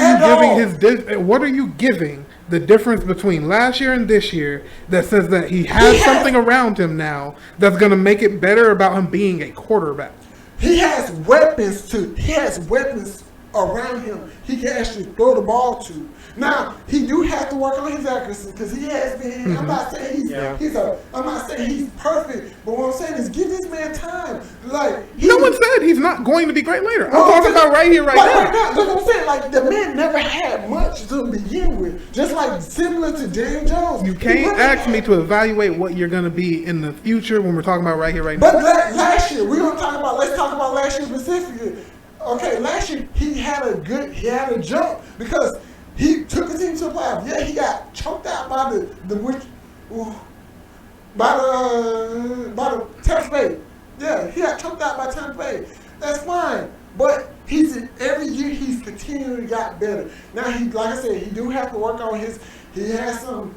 Speaker 1: are you giving the difference between last year and this year that says that he has something around him now that's going to make it better about him being a quarterback?
Speaker 2: He has weapons around him. He can actually throw the ball to. Now he do have to work on his accuracy because he has been. Mm-hmm. I'm not saying he's perfect, but what I'm saying is give this man time. Like
Speaker 1: no one said he's not going to be great later. I'm talking about right here, right now.
Speaker 2: That's what I'm saying. Like the man never had much to begin with, just like similar to James Jones.
Speaker 1: You can't ask me to evaluate what you're going to be in the future when we're talking about right here, right now.
Speaker 2: But last year let's talk about last year specifically. Okay, last year he had a jump because he took his team to the playoffs. Yeah, he got choked out by the Tampa Bay. Yeah, he got choked out by Tampa Bay. That's fine. But every year he's continually got better. Now like I said, he do have to work on he has some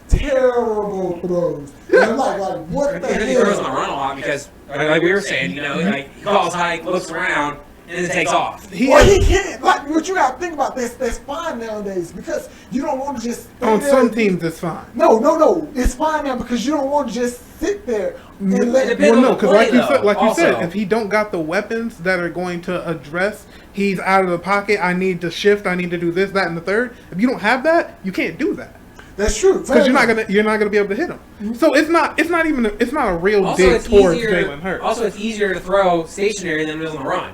Speaker 2: terrible throws.
Speaker 1: Yeah.
Speaker 2: And I'm like what the hell?
Speaker 3: He throws on the run a lot because, like we were saying, like he calls high, looks around, and it takes off.
Speaker 1: He
Speaker 2: Well, he can't. Like, what you got to think about this. That's fine nowadays because you don't want to just stay
Speaker 1: on
Speaker 2: there.
Speaker 1: some teams it's fine.
Speaker 2: No. It's fine now because you don't want to just sit there and let.
Speaker 3: depends
Speaker 1: Well,
Speaker 3: on
Speaker 1: no,
Speaker 3: the
Speaker 1: because
Speaker 3: play,
Speaker 1: like you said,
Speaker 3: also.
Speaker 1: if he don't got the weapons that are going to address, he's out of the pocket. I need to shift. I need to do this, that, and the third. If you don't have that, you can't do that
Speaker 2: That's true.
Speaker 1: because you're not gonna be able to hit him. So it's not a real
Speaker 3: Also,
Speaker 1: dig
Speaker 3: it's
Speaker 1: towards
Speaker 3: easier.
Speaker 1: Jalen Hurts.
Speaker 3: Also, it's easier to throw stationary than it is on the run.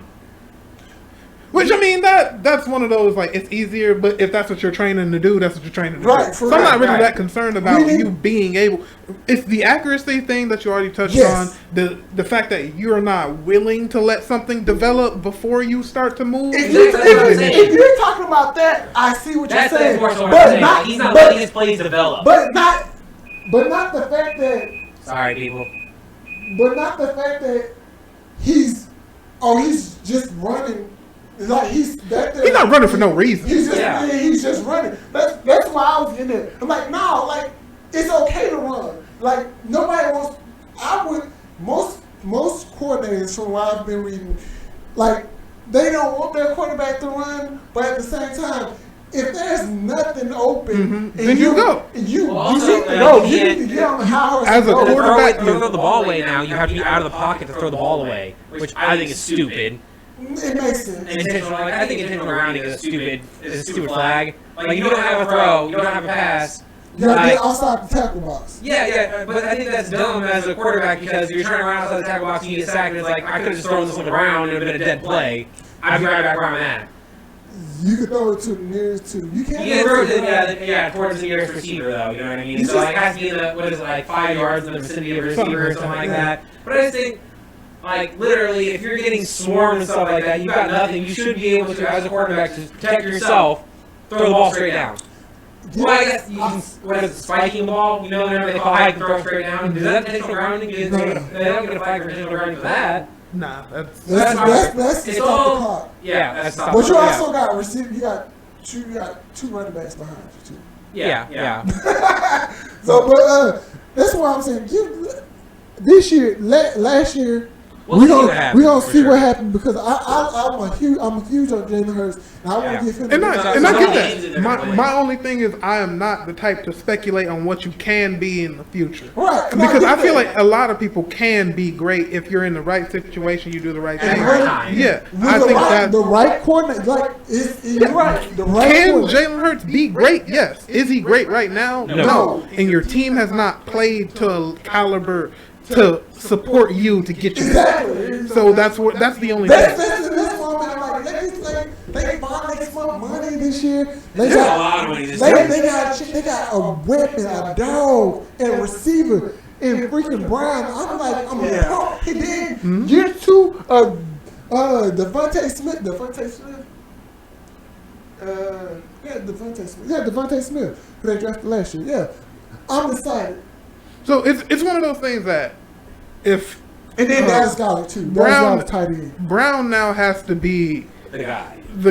Speaker 1: Which I mean that's one of those like it's easier, but if that's what you're training to do, that's what you're training to
Speaker 2: Right,
Speaker 1: do.
Speaker 2: for
Speaker 1: So I'm not
Speaker 2: right,
Speaker 1: really
Speaker 3: right.
Speaker 1: that concerned about
Speaker 2: Really?
Speaker 1: you being able. It's the accuracy thing that you already touched
Speaker 2: Yes.
Speaker 1: on. The fact that you're not willing to let something develop before you start to move.
Speaker 2: If,
Speaker 3: Exactly, that's what I'm saying.
Speaker 2: if you're talking about that, I see what
Speaker 3: That's
Speaker 2: you're saying.
Speaker 3: more so what
Speaker 2: But
Speaker 3: I'm saying.
Speaker 2: not,
Speaker 3: Like, he's not
Speaker 2: but,
Speaker 3: letting his plays develop.
Speaker 2: but not the fact that.
Speaker 3: Sorry, people.
Speaker 2: But not the fact that he's just running. Like he's
Speaker 1: not running for no reason.
Speaker 2: He's just running. That's why I was in there. I'm like, no, like it's okay to run. Like nobody wants. Most coordinators from what I've been reading, like they don't want their quarterback to run, but at the same time, if there's nothing open, and
Speaker 1: then you go.
Speaker 2: You
Speaker 3: Also,
Speaker 2: need to go. You need to get on the high horse.
Speaker 1: As
Speaker 2: and
Speaker 1: a
Speaker 2: go.
Speaker 1: quarterback,
Speaker 3: Throw the ball away now. You have to be out of the pocket to throw the ball away, which I think is stupid.
Speaker 2: It makes sense.
Speaker 3: I think intentional grounding is a stupid flag. Like you don't have a throw, you don't have a pass.
Speaker 2: You gotta
Speaker 3: Like,
Speaker 2: get outside the tackle box.
Speaker 3: yeah, but I think that's dumb as a quarterback because you're trying to run outside the tackle box and you get sacked. And it's like I could have just thrown this on the ground and it would have been a dead play. I'd be right back where I'm at.
Speaker 2: You can throw it to the nearest to. You can't
Speaker 3: You can throw
Speaker 2: it
Speaker 3: it towards the nearest receiver though. You know what I mean? So like it has to be in the what is it like 5 yards in the vicinity of a receiver or something like that. But I just think. Like, literally, if you're getting swarmed and stuff like that, you've got nothing, you should be able to, as a quarterback, to protect yourself, throw the ball straight down. Well, I guess you can, what is it, spiking the ball? You know, whenever they call high, you can throw straight down. Does that intentional grounding? They don't get a flag for intentional grounding for that.
Speaker 1: Nah, that's
Speaker 2: That's to
Speaker 3: It's
Speaker 2: stop
Speaker 3: all-
Speaker 2: the clock.
Speaker 3: Yeah, that's not.
Speaker 2: But you
Speaker 3: yeah.
Speaker 2: also got receive. You got two running backs behind you too.
Speaker 3: Yeah.
Speaker 2: So, but that's why I'm saying this year, last year.
Speaker 3: We'll
Speaker 2: we
Speaker 3: see
Speaker 2: gonna
Speaker 3: what happens,
Speaker 2: we gonna
Speaker 3: for
Speaker 2: see
Speaker 3: sure.
Speaker 2: what happened because I'm a huge on Jalen Hurts and I want to give him.
Speaker 1: And I
Speaker 3: So
Speaker 1: get
Speaker 3: games in
Speaker 1: that.
Speaker 3: different ways.
Speaker 1: My only thing is I am not the type to speculate on what you can be in the future.
Speaker 2: Right, and
Speaker 1: Because
Speaker 2: I
Speaker 1: I
Speaker 2: get
Speaker 1: feel
Speaker 2: that.
Speaker 1: like a lot of people can be great if you're in the right situation, you do the right
Speaker 2: And
Speaker 1: thing.
Speaker 2: right
Speaker 3: time.
Speaker 1: Yeah,
Speaker 2: With
Speaker 1: I think
Speaker 2: the
Speaker 1: that.
Speaker 2: right coordinator, like you're right. The right
Speaker 1: Can
Speaker 2: coordinator.
Speaker 1: Jalen Hurts be great? Yes. Is he great right now?
Speaker 2: No.
Speaker 1: And your team has not played to a caliber to support you to get you.
Speaker 2: Exactly.
Speaker 1: So that's the only
Speaker 2: That's
Speaker 1: thing.
Speaker 2: why I'm like, they finally spent money this year. They
Speaker 3: There's
Speaker 2: got
Speaker 3: a lot of money this
Speaker 2: they,
Speaker 3: year.
Speaker 2: they got a weapon, a dog, and a receiver in freaking Brown. I'm like, I'm pumped. He did year two. Devontae Smith. Devontae Smith, who they drafted last year. Yeah, I'm excited.
Speaker 1: So it's one of those things that if
Speaker 2: And then Dallas Goddard too.
Speaker 1: Brown-
Speaker 2: Dallas Goddard tight end.
Speaker 1: Brown now has to be
Speaker 3: The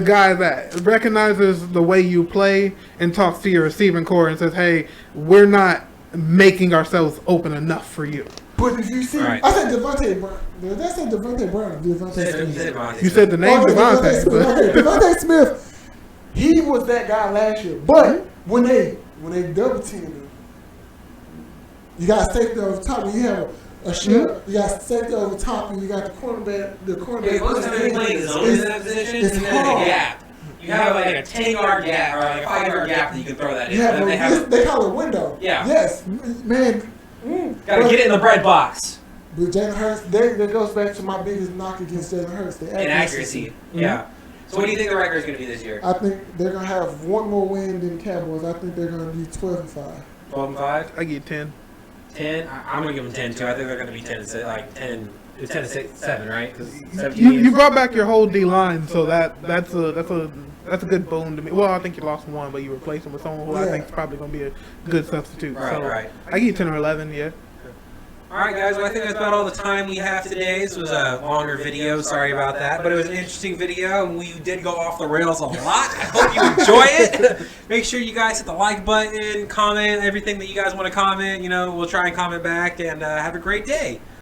Speaker 3: guy.
Speaker 1: that recognizes the way you play and talks to your receiving core and says, "Hey, we're not making ourselves open enough for you."
Speaker 2: But if you see,
Speaker 3: Right.
Speaker 2: I said Devontae Brown. Did I say Devontae Brown? or Devontae Smith.
Speaker 1: You said the name Devontae,
Speaker 2: Smith. Okay,
Speaker 1: but
Speaker 2: Devontae Smith. He was that guy last year. But when they double teamed him, you got safety over top. When you have a shell, you got safety over top, and you got the cornerback.
Speaker 3: Yeah, most of the time you play the zone in that position,
Speaker 2: it's
Speaker 3: and then a
Speaker 2: hard.
Speaker 3: gap. You have like a 10-yard gap or like a 5-yard gap that you can throw that in.
Speaker 2: You
Speaker 3: And then they
Speaker 2: have
Speaker 3: have
Speaker 2: they call it window.
Speaker 3: Yeah.
Speaker 2: Yes, man.
Speaker 3: gotta get it in the bread box.
Speaker 2: But Jalen Hurts, that goes back to my biggest knock against Jalen Hurts. The
Speaker 3: Inaccuracy. Yeah. So what do you think the record is going to be this year?
Speaker 2: I think they're gonna have one more win than the Cowboys. I think they're gonna be 12-5.
Speaker 3: 12-5?
Speaker 1: I get 10.
Speaker 3: 10? I'm going to give them 10 too. I think they're going to be 10 and 6, like 10. It's 10 to 7, right? 'Cause 17
Speaker 1: You brought back your whole D line, so that's a good boon to me. Well, I think you lost one, but you replaced him with someone who I
Speaker 2: Yeah.
Speaker 1: think is probably going to be a good substitute.
Speaker 3: Right,
Speaker 1: so
Speaker 3: right.
Speaker 1: I give you 10 or 11. Yeah.
Speaker 3: All right, guys. Well, I think that's about all the time we have today. This was a longer video. Sorry about that, but it was an interesting video, and we did go off the rails a lot. I hope you enjoy it. Make sure you guys hit the like button, comment everything that you guys want to comment. You know, we'll try and comment back, and have a great day.